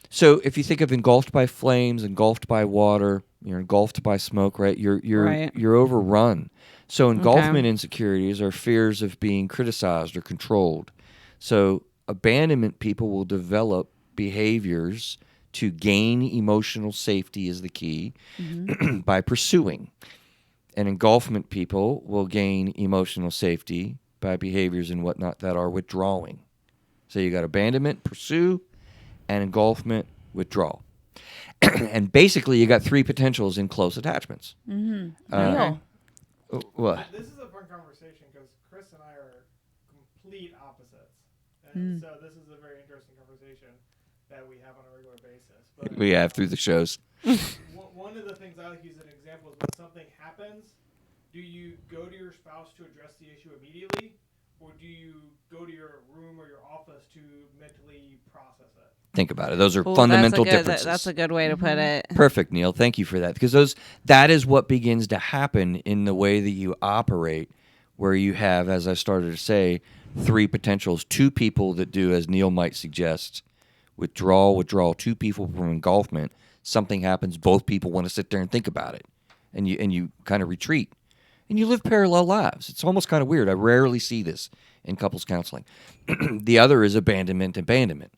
So if you think of engulfed by flames, engulfed by water, you're engulfed by smoke, right? You're overrun. So engulfment insecurities are fears of being criticized or controlled. So abandonment people will develop behaviors to gain emotional safety is the key by pursuing. And engulfment people will gain emotional safety by behaviors and whatnot that are withdrawing. So you got abandonment, pursue, and engulfment, withdrawal. And basically you got 3 potentials in close attachments. Neil. What? This is a fun conversation because Chris and I are complete opposites. And so this is a very interesting conversation that we have on a regular basis. But We have through the shows. one of the things I like to use as an example is when something happens, do you go to your spouse to address the issue immediately, or do you go to your room or your office to mentally process it? Think about it. Those are Ooh, fundamental that's a good, differences. That's a good way to put it. Perfect, Neil. Thank you for that. Because that is what begins to happen in the way that you operate, where you have, as I started to say, 3 potentials, 2 people that do, as Neil might suggest, withdrawal, 2 people from engulfment. Something happens, both people want to sit there and think about it. And you kind of retreat. And you live parallel lives. It's almost kind of weird. I rarely see this in couples counseling. The other is abandonment.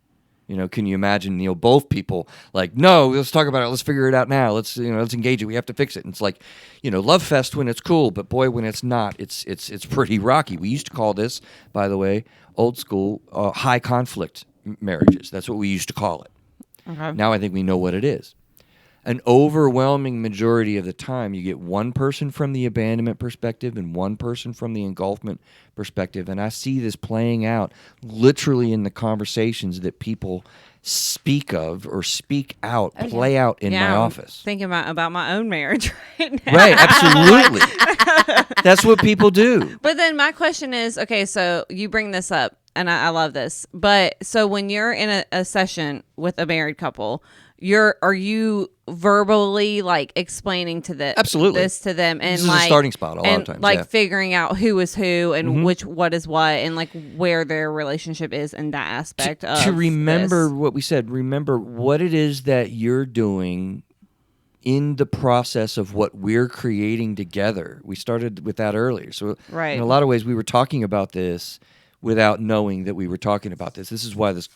Can you imagine, both people like, no, let's talk about it. Let's figure it out now. Let's engage it. We have to fix it. And it's like, love fest when it's cool, but boy, when it's not, it's pretty rocky. We used to call this, by the way, old school, high conflict marriages. That's what we used to call it. Okay. Now I think we know what it is. An overwhelming majority of the time, you get one person from the abandonment perspective and one person from the engulfment perspective. And I see this playing out literally in the conversations that people speak of or speak out, play out in my office. Thinking about my own marriage right now. Right, absolutely. That's what people do. But then my question is, okay, so you bring this up, and I love this. But so when you're in a session with a married couple, are you verbally like explaining to them this to them, and this is a starting spot a lot of times, like figuring out who is who and what is what, and like where their relationship is in that aspect to remember what we said. Remember what it is that you're doing in the process of what we're creating together. We started with that earlier, so in a lot of ways we were talking about this without knowing that we were talking about this. This is why this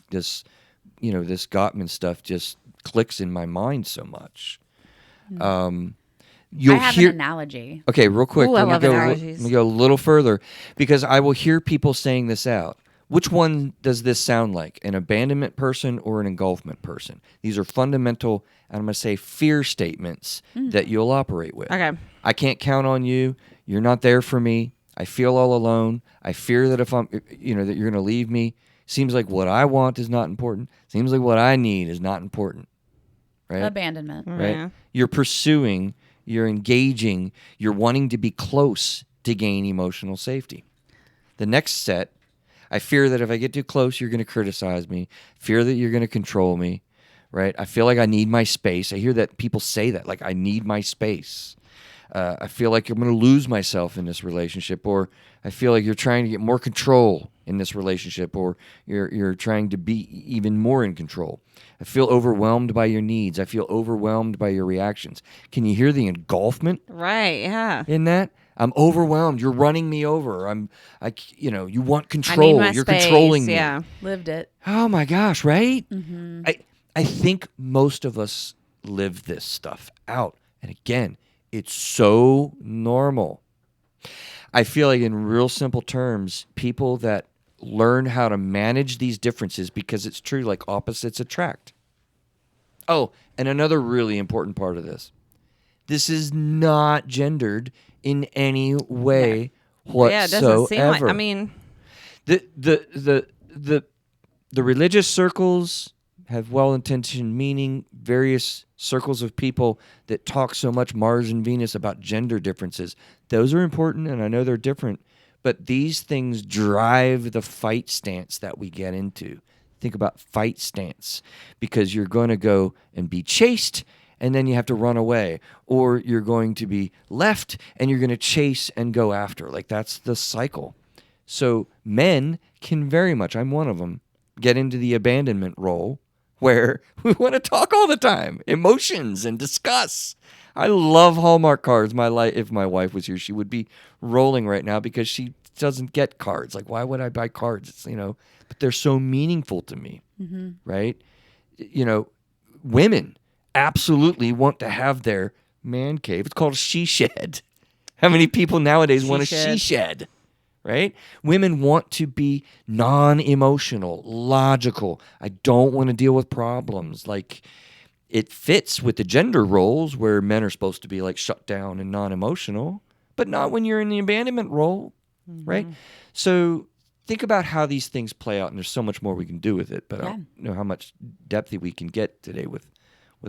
Gottman stuff just clicks in my mind so much. You'll I have an analogy. Okay, real quick. Ooh, I love analogies. Let me go a little further, because I will hear people saying this out. Which one does this sound like? An abandonment person or an engulfment person? These are fundamental, and I'm going to say fear statements that you'll operate with. Okay. I can't count on you. You're not there for me. I feel all alone. I fear that if I'm, that you're going to leave me. Seems like what I want is not important. Seems like what I need is not important. Right? Abandonment. Right? Yeah. You're pursuing, you're engaging, you're wanting to be close to gain emotional safety. The next set, I fear that if I get too close, you're going to criticize me. Fear that you're going to control me. Right? I feel like I need my space. I hear that people say that, like, I need my space. I feel like I'm going to lose myself in this relationship, or I feel like you're trying to get more control in this relationship, or you're trying to be even more in control. I feel overwhelmed by your needs. I feel overwhelmed by your reactions. Can you hear the engulfment? Right, yeah. In that? I'm overwhelmed. You're running me over. You want control. I need my You're space, controlling me. yeah. Lived it. Oh my gosh, right? Mm-hmm. I think most of us live this stuff out. And again, it's so normal. I feel like in real simple terms, people that learn how to manage these differences, because it's true, like opposites attract. Oh, and another really important part of this. This is not gendered in any way whatsoever. Yeah, it doesn't seem like, I mean, the religious circles have well-intentioned meaning, various circles of people that talk so much Mars and Venus about gender differences. Those are important, and I know they're different, but these things drive the fight stance that we get into. Think about fight stance, because you're going to go and be chased, and then you have to run away, or you're going to be left, and you're going to chase and go after. Like, that's the cycle. So men can very much, I'm one of them, get into the abandonment role, where we want to talk all the time, emotions and discuss. I love Hallmark cards. If my wife was here, she would be rolling right now, because she doesn't get cards. Like, why would I buy cards? It's, but they're so meaningful to me, right? Women absolutely want to have their man cave. It's called a she shed. How many people nowadays want a she shed? Right? Women want to be non-emotional, logical. I don't want to deal with problems. Like, it fits with the gender roles where men are supposed to be like shut down and non-emotional, but not when you're in the abandonment role, right? So think about how these things play out, and there's so much more we can do with it, but I don't know how much depth we can get today with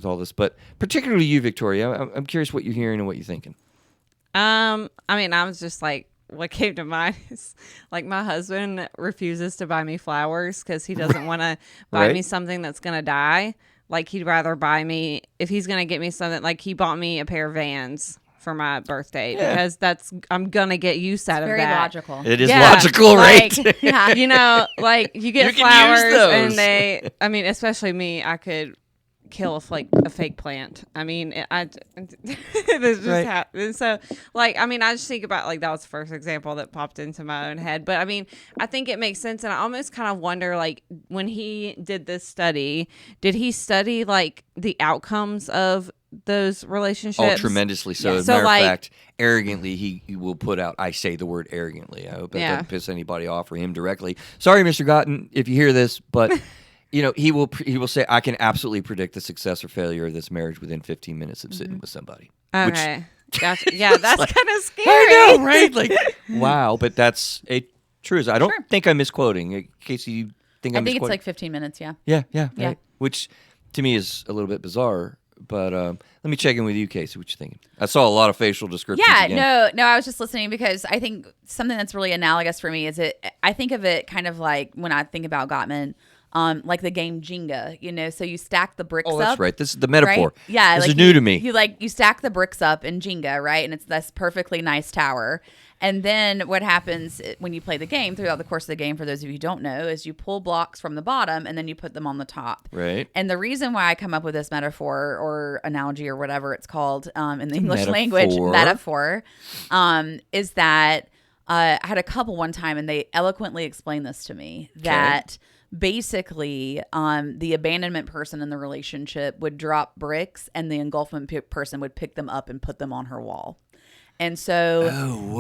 all this. But particularly you, Victoria, I'm curious what you're hearing and what you're thinking. I mean, I was just like, what came to mind is, like, my husband refuses to buy me flowers because he doesn't want to buy me something that's going to die. Like, he'd rather buy me, if he's going to get me something, like, he bought me a pair of Vans for my birthday because I'm going to get use out of Very that. logical. It is logical, right? Like, like, you get You can flowers use those. and especially me, I could kill a fake plant. I mean, this just Right. happened. So, like, I mean, I just think about, like, that was the first example that popped into my own head. But I mean, I think it makes sense, and I almost kind of wonder, like, when he did this study, did he study like the outcomes of those relationships? Oh, tremendously so. Yeah. As a So, matter like- of fact, arrogantly, he will put out, I say the word arrogantly. I hope that Yeah. doesn't piss anybody off or him directly. Sorry, Mr. Gotten, if you hear this, but he will say, I can absolutely predict the success or failure of this marriage within 15 minutes of sitting with somebody. Okay. Gotcha. Yeah, that's kind of scary. I know, right? Like, wow, but that's a truth. I don't Sure. think I'm misquoting. Casey, you think I I'm think it's misquoting? like 15 minutes. Yeah. Yeah. Yeah. Right. Which to me is a little bit bizarre. But let me check in with you, Casey. What you thinking? I saw a lot of facial descriptions. Yeah, again. no, I was just listening because I think something that's really analogous for me is I think of it kind of like when I think about Gottman, like the game Jenga, so you stack the bricks Oh, up. that's right. This is the metaphor. Right? Yeah. This like is new to me. You stack the bricks up in Jenga, right? And it's this perfectly nice tower. And then what happens when you play the game throughout the course of the game, for those of you who don't know, is you pull blocks from the bottom and then you put them on the top. Right. And the reason why I come up with this metaphor or analogy or whatever it's called in the English language, metaphor, is that I had a couple one time and they eloquently explained this to me, that basically the abandonment person in the relationship would drop bricks and the engulfment person would pick them up and put them on her wall. And so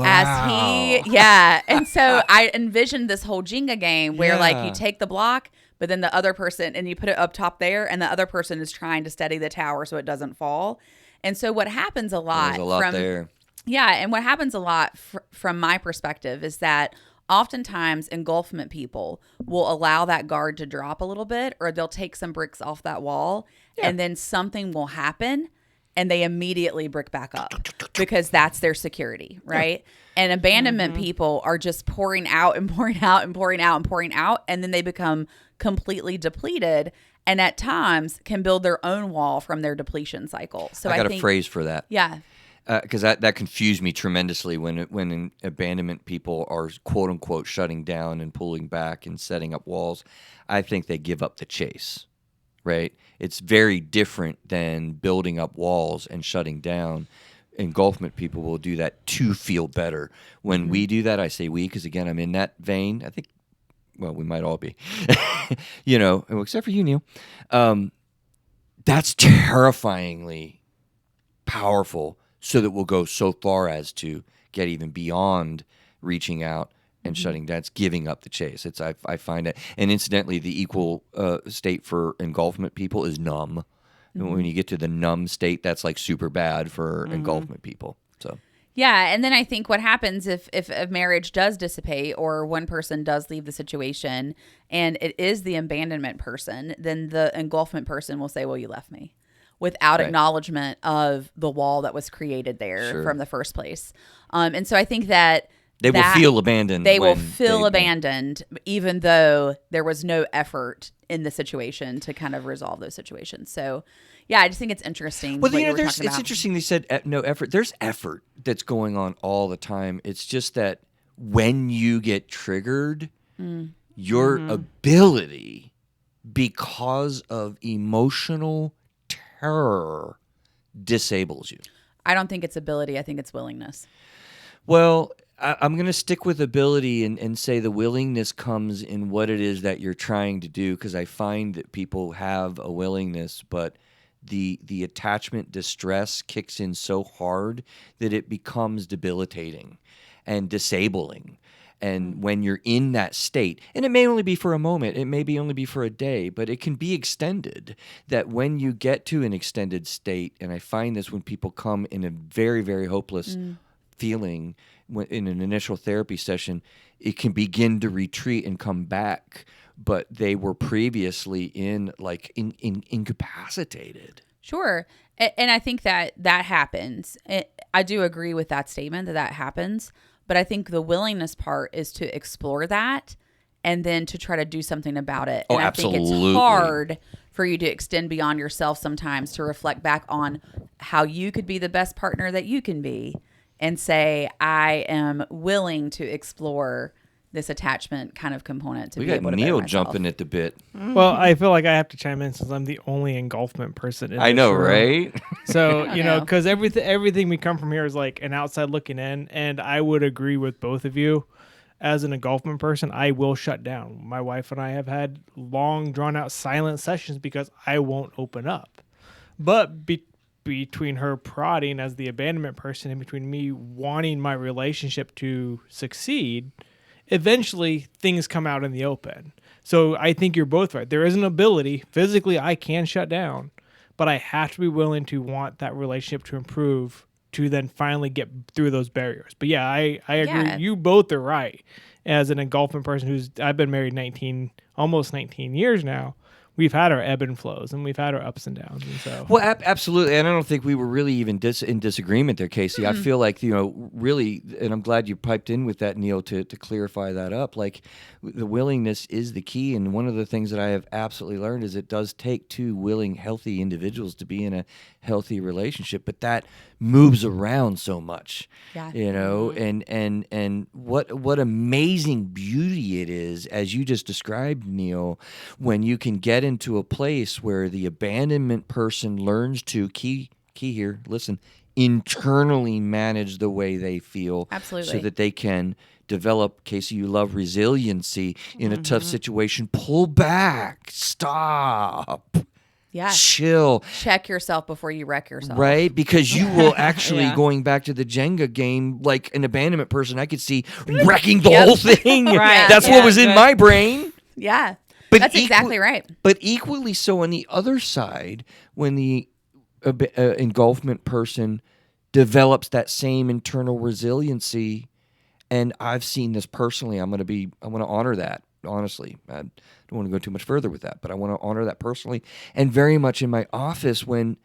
and so I envisioned this whole Jenga game where like you take the block, but then the other person, and you put it up top there, and the other person is trying to steady the tower so it doesn't fall. And so what happens a lot, There's a lot there. Yeah, and what happens a lot from my perspective is that oftentimes engulfment people will allow that guard to drop a little bit, or they'll take some bricks off that wall, and then something will happen and they immediately brick back up because that's their security, right? And abandonment people are just pouring out and pouring out and pouring out and pouring out, and then they become completely depleted, and at times can build their own wall from their depletion cycle. So I got a phrase for that. Yeah. Because that confused me tremendously when abandonment people are quote unquote shutting down and pulling back and setting up walls. I think they give up the chase, right? It's very different than building up walls and shutting down. Engulfment people will do that to feel better. When we do that, I say we because again I'm in that vein. I think, well, we might all be, except for you, Neil. That's terrifyingly powerful. So that we'll go so far as to get even beyond reaching out and shutting down. It's giving up the chase. I find it. And incidentally, the equal state for engulfment people is numb. When you get to the numb state, that's like super bad for engulfment people. So yeah, and then I think what happens if a marriage does dissipate or one person does leave the situation and it is the abandonment person, then the engulfment person will say, well, you left me, without acknowledgement of the wall that was created there from the first place. And so I think that they will feel abandoned. They will feel abandoned, even though there was no effort in the situation to kind of resolve those situations. So, yeah, I just think it's interesting. Well, it's interesting they said no effort. There's effort that's going on all the time. It's just that when you get triggered, your ability, because of emotional terror, disables you. I don't think it's ability. I think it's willingness. Well, I'm going to stick with ability and say the willingness comes in what it is that you're trying to do, because I find that people have a willingness, but the attachment distress kicks in so hard that it becomes debilitating and disabling. And when you're in that state, and it may only be for a moment, it may be only be for a day, but it can be extended, that when you get to an extended state, and I find this when people come in a very, very hopeless feeling in an initial therapy session, it can begin to retreat and come back, but they were previously incapacitated. Sure. And I think that happens. I do agree with that statement that happens. But I think the willingness part is to explore that and then to try to do something about it. And I think it's hard for you to extend beyond yourself sometimes, to reflect back on how you could be the best partner that you can be and say, I am willing to explore this attachment kind of component to We be got able to Neil better myself. jumping at the bit. Well, I feel like I have to chime in since I'm the only engulfment person in I this know, room. right? So, I you know, know. because everything we come from here is like an outside looking in, and I would agree with both of you. As an engulfment person, I will shut down. My wife and I have had long, drawn out, silent sessions because I won't open up. But between her prodding as the abandonment person and between me wanting my relationship to succeed, eventually things come out in the open. So I think you're both right. There is an ability, physically, I can shut down, but I have to be willing to want that relationship to improve to then finally get through those barriers. But yeah, I agree. Yeah. You both are right. As an engulfment person I've been married almost 19 years now, we've had our ebb and flows and we've had our ups and downs. And so, Well, absolutely, and I don't think we were really even in disagreement there, Casey. I feel like really, and I'm glad you piped in with that, Neil, to clarify that up. Like, the willingness is the key, and one of the things that I have absolutely learned is it does take two willing, healthy individuals to be in a healthy relationship, but that moves around so much. Yeah. And what amazing beauty it is, as you just described, Neil, when you can get into a place where the abandonment person learns to key here, listen, internally manage the way they feel, Absolutely. so that they can develop, Casey, you love resiliency in a tough situation. Pull back, stop, Yeah. chill. Check yourself before you wreck yourself. Right? Because you will actually, Yeah. going back to the Jenga game, like an abandonment person, I could see wrecking the whole thing. Right. That's Yeah, what was in good. my brain. Yeah. But That's exactly right. But equally so on the other side, when the engulfment person develops that same internal resiliency, and I've seen this personally, I want to honor that, honestly. I don't want to go too much further with that, but I want to honor that personally. And very much in my office, when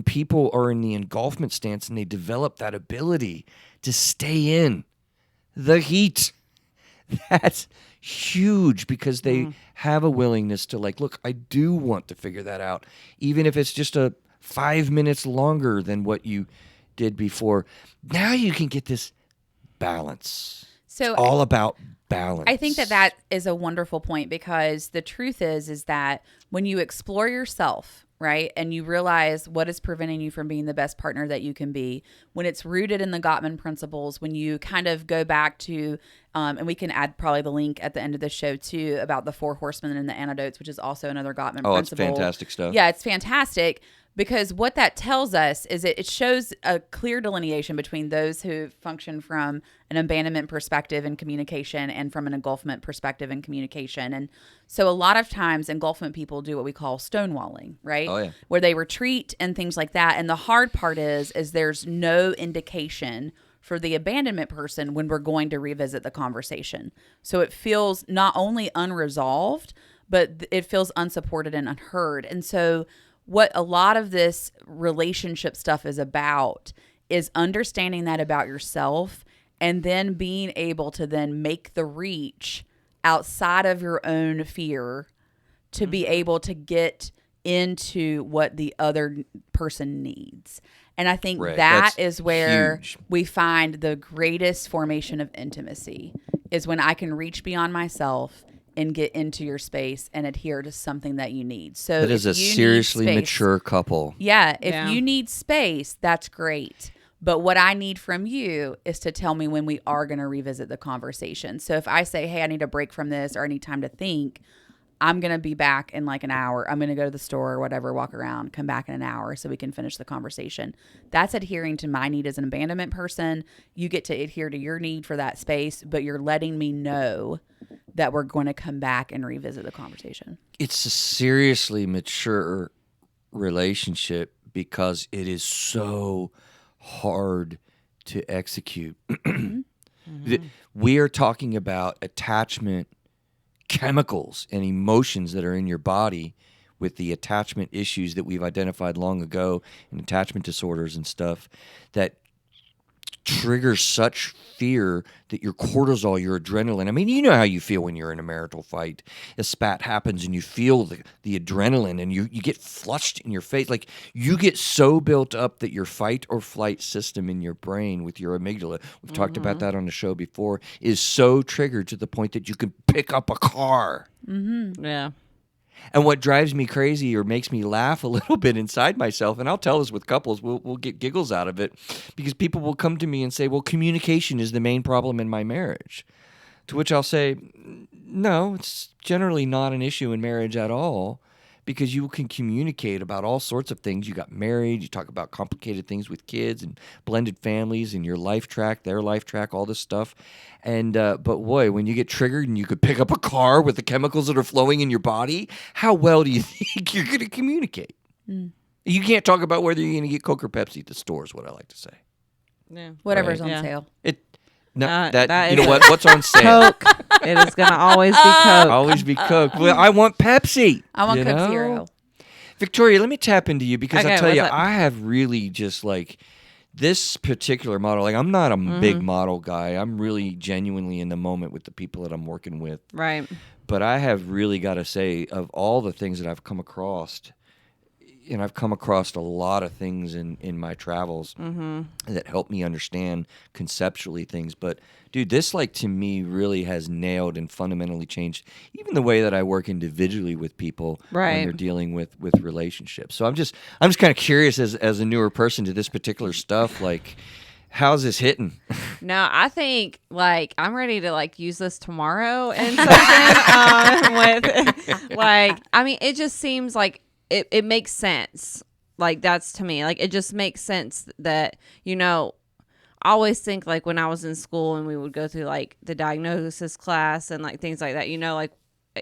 people are in the engulfment stance and they develop that ability to stay in the heat, that's huge, because they have a willingness to, like, look, I do want to figure that out, even if it's just 5 minutes longer than what you did before. Now you can get this balance. So It's all about balance. I think that is a wonderful point, because the truth is that when you explore yourself, right, and you realize what is preventing you from being the best partner that you can be, when it's rooted in the Gottman principles, when you kind of go back to, and we can add probably the link at the end of the show too about the 4 horsemen and the antidotes, which is also another Gottman Oh, it's principle. fantastic stuff. Yeah, it's fantastic. Because what that tells us is it shows a clear delineation between those who function from an abandonment perspective in communication and from an engulfment perspective in communication. And so a lot of times engulfment people do what we call stonewalling, right? Oh, yeah. Where they retreat and things like that. And the hard part is there's no indication for the abandonment person when we're going to revisit the conversation. So it feels not only unresolved, but it feels unsupported and unheard. And so what a lot of this relationship stuff is about is understanding that about yourself, and then being able to then make the reach outside of your own fear to be able to get into what the other person needs. And I think Right. that That's is where huge. we find the greatest formation of intimacy, is when I can reach beyond myself and get into your space and adhere to something that you need. So That is if a you need seriously space- mature couple. Yeah, if Yeah. you need space, that's great. But what I need from you is to tell me when we are going to revisit the conversation. So if I say, hey, I need a break from this, or I need time to think, I'm going to be back in like an hour. I'm going to go to the store or whatever, walk around, come back in an hour so we can finish the conversation. That's adhering to my need as an abandonment person. You get to adhere to your need for that space, but you're letting me know that we're going to come back and revisit the conversation. It's a seriously mature relationship because it is so hard to execute. We are talking about attachment chemicals and emotions that are in your body with the attachment issues that we've identified long ago, and attachment disorders and stuff, that triggers such fear that your cortisol, your adrenaline. I mean, you know how you feel when you're in a marital fight. A spat happens and you feel the adrenaline and you get flushed in your face. Like you get so built up that your fight or flight system in your brain with your amygdala, we've talked about that on the show before, is so triggered to the point that you can pick up a car. Yeah. And what drives me crazy or makes me laugh a little bit inside myself, and I'll tell this with couples, we'll get giggles out of it, because people will come to me and say, well, communication is the main problem in my marriage. To which I'll say, no, it's generally not an issue in marriage at all, because you can communicate about all sorts of things. You got married, you talk about complicated things with kids and blended families and your life track, their life track, all this stuff. And but boy, when you get triggered and you could pick up a car with the chemicals that are flowing in your body, how well do you think you're going to communicate? You can't talk about whether you're going to get Coke or Pepsi at the store, is what I like to say. Yeah. Whatever's Right. on sale. That You know is what? What's on sale? Coke. It is going to always be Coke. Always be Coke. Well, I want Pepsi. I want you Coke know? Zero. Victoria, let me tap into you, because Okay, I tell you, what's up? I have really just like this particular model. Like, I'm not a big model guy. I'm really genuinely in the moment with the people that I'm working with. Right. But I have really got to say, of all the things that I've come across, and I've come across a lot of things in my travels that help me understand conceptually things. But dude, this, like, to me really has nailed and fundamentally changed even the way that I work individually with people when Right. they're dealing with relationships. So I'm just kind of curious as a newer person to this particular stuff, like, how's this hitting? No, I think like I'm ready to like use this tomorrow and something with like, I mean, it just seems like it makes sense. Like that's to me, like it just makes sense that, you know, I always think like when I was in school and we would go through like the diagnosis class and like things like that, you know, like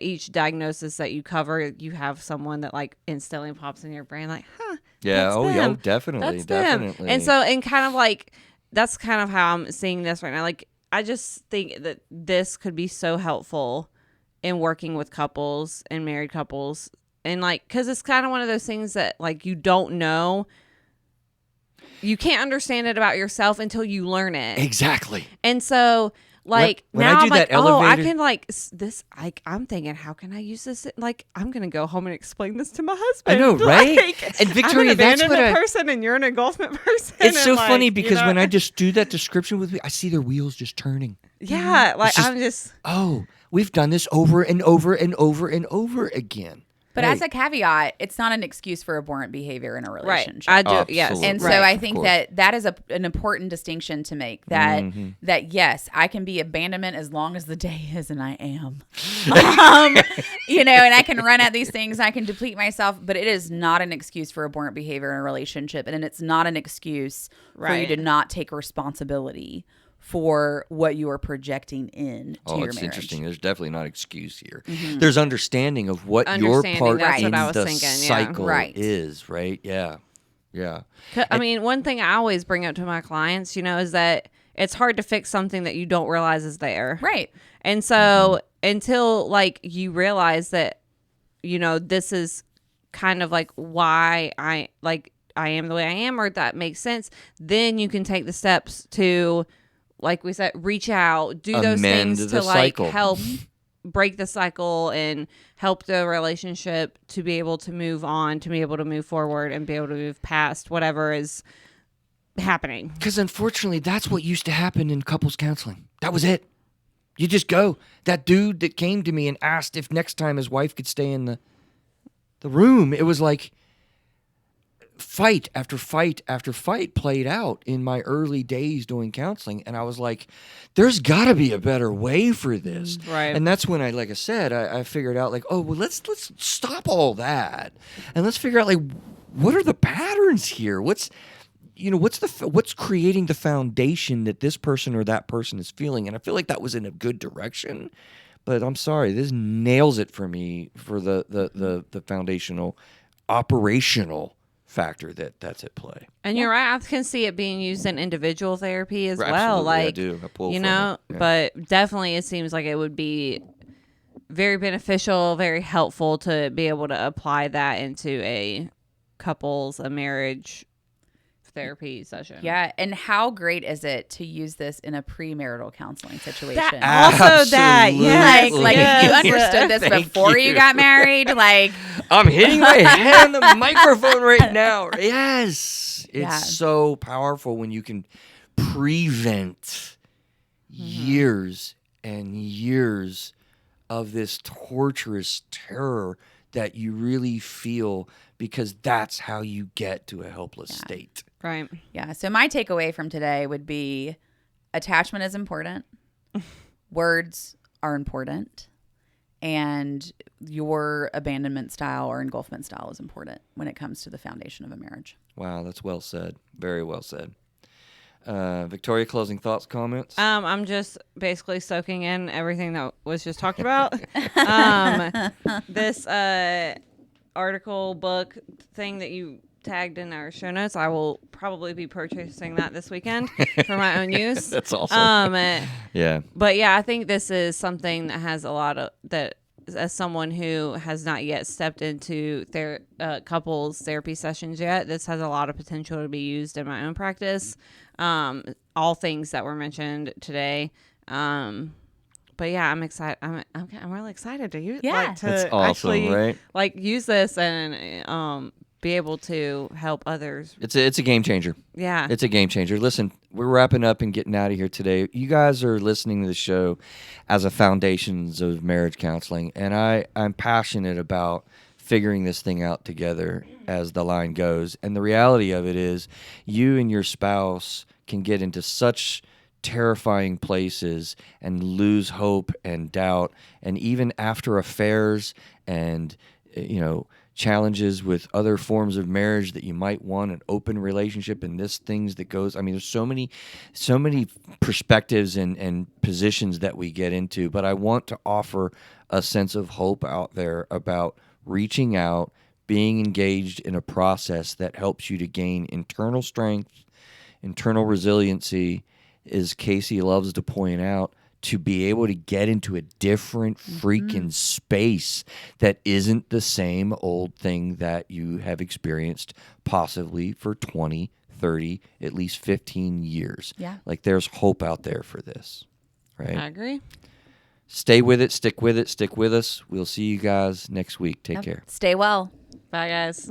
each diagnosis that you cover, you have someone that like instantly pops in your brain like, huh, Yeah. that's Oh, yeah. them. Definitely. That's them. Definitely. And so, and kind of like, that's kind of how I'm seeing this right now. Like, I just think that this could be so helpful in working with couples and married couples. And like, cause it's kind of one of those things that like, you don't know, you can't understand it about yourself until you learn it. Exactly. And so like When now I do I'm like, that oh, I elevator- can like this, like, I'm thinking, how can I use this? Like, I'm going to go home and explain this to my husband. I know, right? Like, And Victoria, I'm an that's what abandonment I... person and you're an engulfment person. It's so and, like, funny you because know? when I just do that description with me, I see their wheels just turning. Yeah, like just- I'm just Oh, we've done this over and over and over and over again. But Hey, as a caveat, it's not an excuse for abhorrent behavior in a right. relationship. I do. Yes, Absolutely. And so right. I Of think course. that is an important distinction to make, that that yes, I can be abandonment as long as the day is, and I am. You know, and I can run at these things, I can deplete myself, but it is not an excuse for abhorrent behavior in a relationship, and it's not an excuse for you Right. to not take responsibility for what you are projecting in to your it's marriage. interesting. There's definitely not excuse here. There's understanding of what your Understanding, part that's in what I was the thinking, yeah. cycle Right. is, right? Yeah. Yeah. I mean, one thing I always bring up to my clients, you know, is that it's hard to fix something that you don't realize is there. Right. And so until like you realize that, you know, this is kind of like why I am the way I am, or that makes sense, then you can take the steps to, like we said, reach out, do those Amend things the to like cycle. help break the cycle and help the relationship to be able to move on, to be able to move forward and be able to move past whatever is happening. Because unfortunately, that's what used to happen in couples counseling. That was it. You just go. That dude that came to me and asked if next time his wife could stay in the room, it was like fight after fight after fight played out in my early days doing counseling. And I was like, there's got to be a better way for this. Right. And that's when like I said, I figured out like, oh, well, let's stop all that. And let's figure out like, what are the patterns here? What's creating the foundation that this person or that person is feeling? And I feel like that was in a good direction. But I'm sorry, this nails it for me for the foundational, operational factor that's at play. And you're right. I can see it being used in individual therapy as well. Absolutely, I Like, do. I pull you from know, it. Yeah. but definitely it seems like it would be very beneficial, very helpful to be able to apply that into a couple's, a marriage therapy session. Yeah, and how great is it to use this in a premarital counseling situation? Also that, yes. Like if you understood this Thank before you you. got married, like I'm hitting my head on the microphone right now. Yes. It's Yeah. so powerful when you can prevent years and years of this torturous terror that you really feel, because that's how you get to a helpless state. Right. yeah. So my takeaway from today would be attachment is important. Words are important. And your abandonment style or engulfment style is important when it comes to the foundation of a marriage. Wow, that's well said. Very well said. Victoria, closing thoughts, comments? I'm just basically soaking in everything that was just talked about. This article, book thing that you tagged in our show notes, I will probably be purchasing that this weekend for my own use. That's awesome. Yeah. But yeah, I think this is something that has a lot of that. As someone who has not yet stepped into couples therapy sessions yet, this has a lot of potential to be used in my own practice. All things that were mentioned today. But yeah, I'm excited. I'm really excited to use. Yeah. Like, to That's awesome, actually, right? like use this and be able to help others. It's a game changer. Yeah. It's a game changer. Listen, we're wrapping up and getting out of here today. You guys are listening to the show as a Foundations of Marriage Counseling, and I'm passionate about figuring this thing out together as the line goes. And the reality of it is you and your spouse can get into such terrifying places and lose hope and doubt, and even after affairs and challenges with other forms of marriage that you might want an open relationship, and this things that goes. I mean, there's so many perspectives and positions that we get into, but I want to offer a sense of hope out there about reaching out, being engaged in a process that helps you to gain internal strength, internal resiliency, as Kasie loves to point out, to be able to get into a different freaking space that isn't the same old thing that you have experienced possibly for 20, 30, at least 15 years. Yeah. Like there's hope out there for this, right? I agree. Stay with it, stick with it, stick with us. We'll see you guys next week. Take care. Stay well. Bye, guys.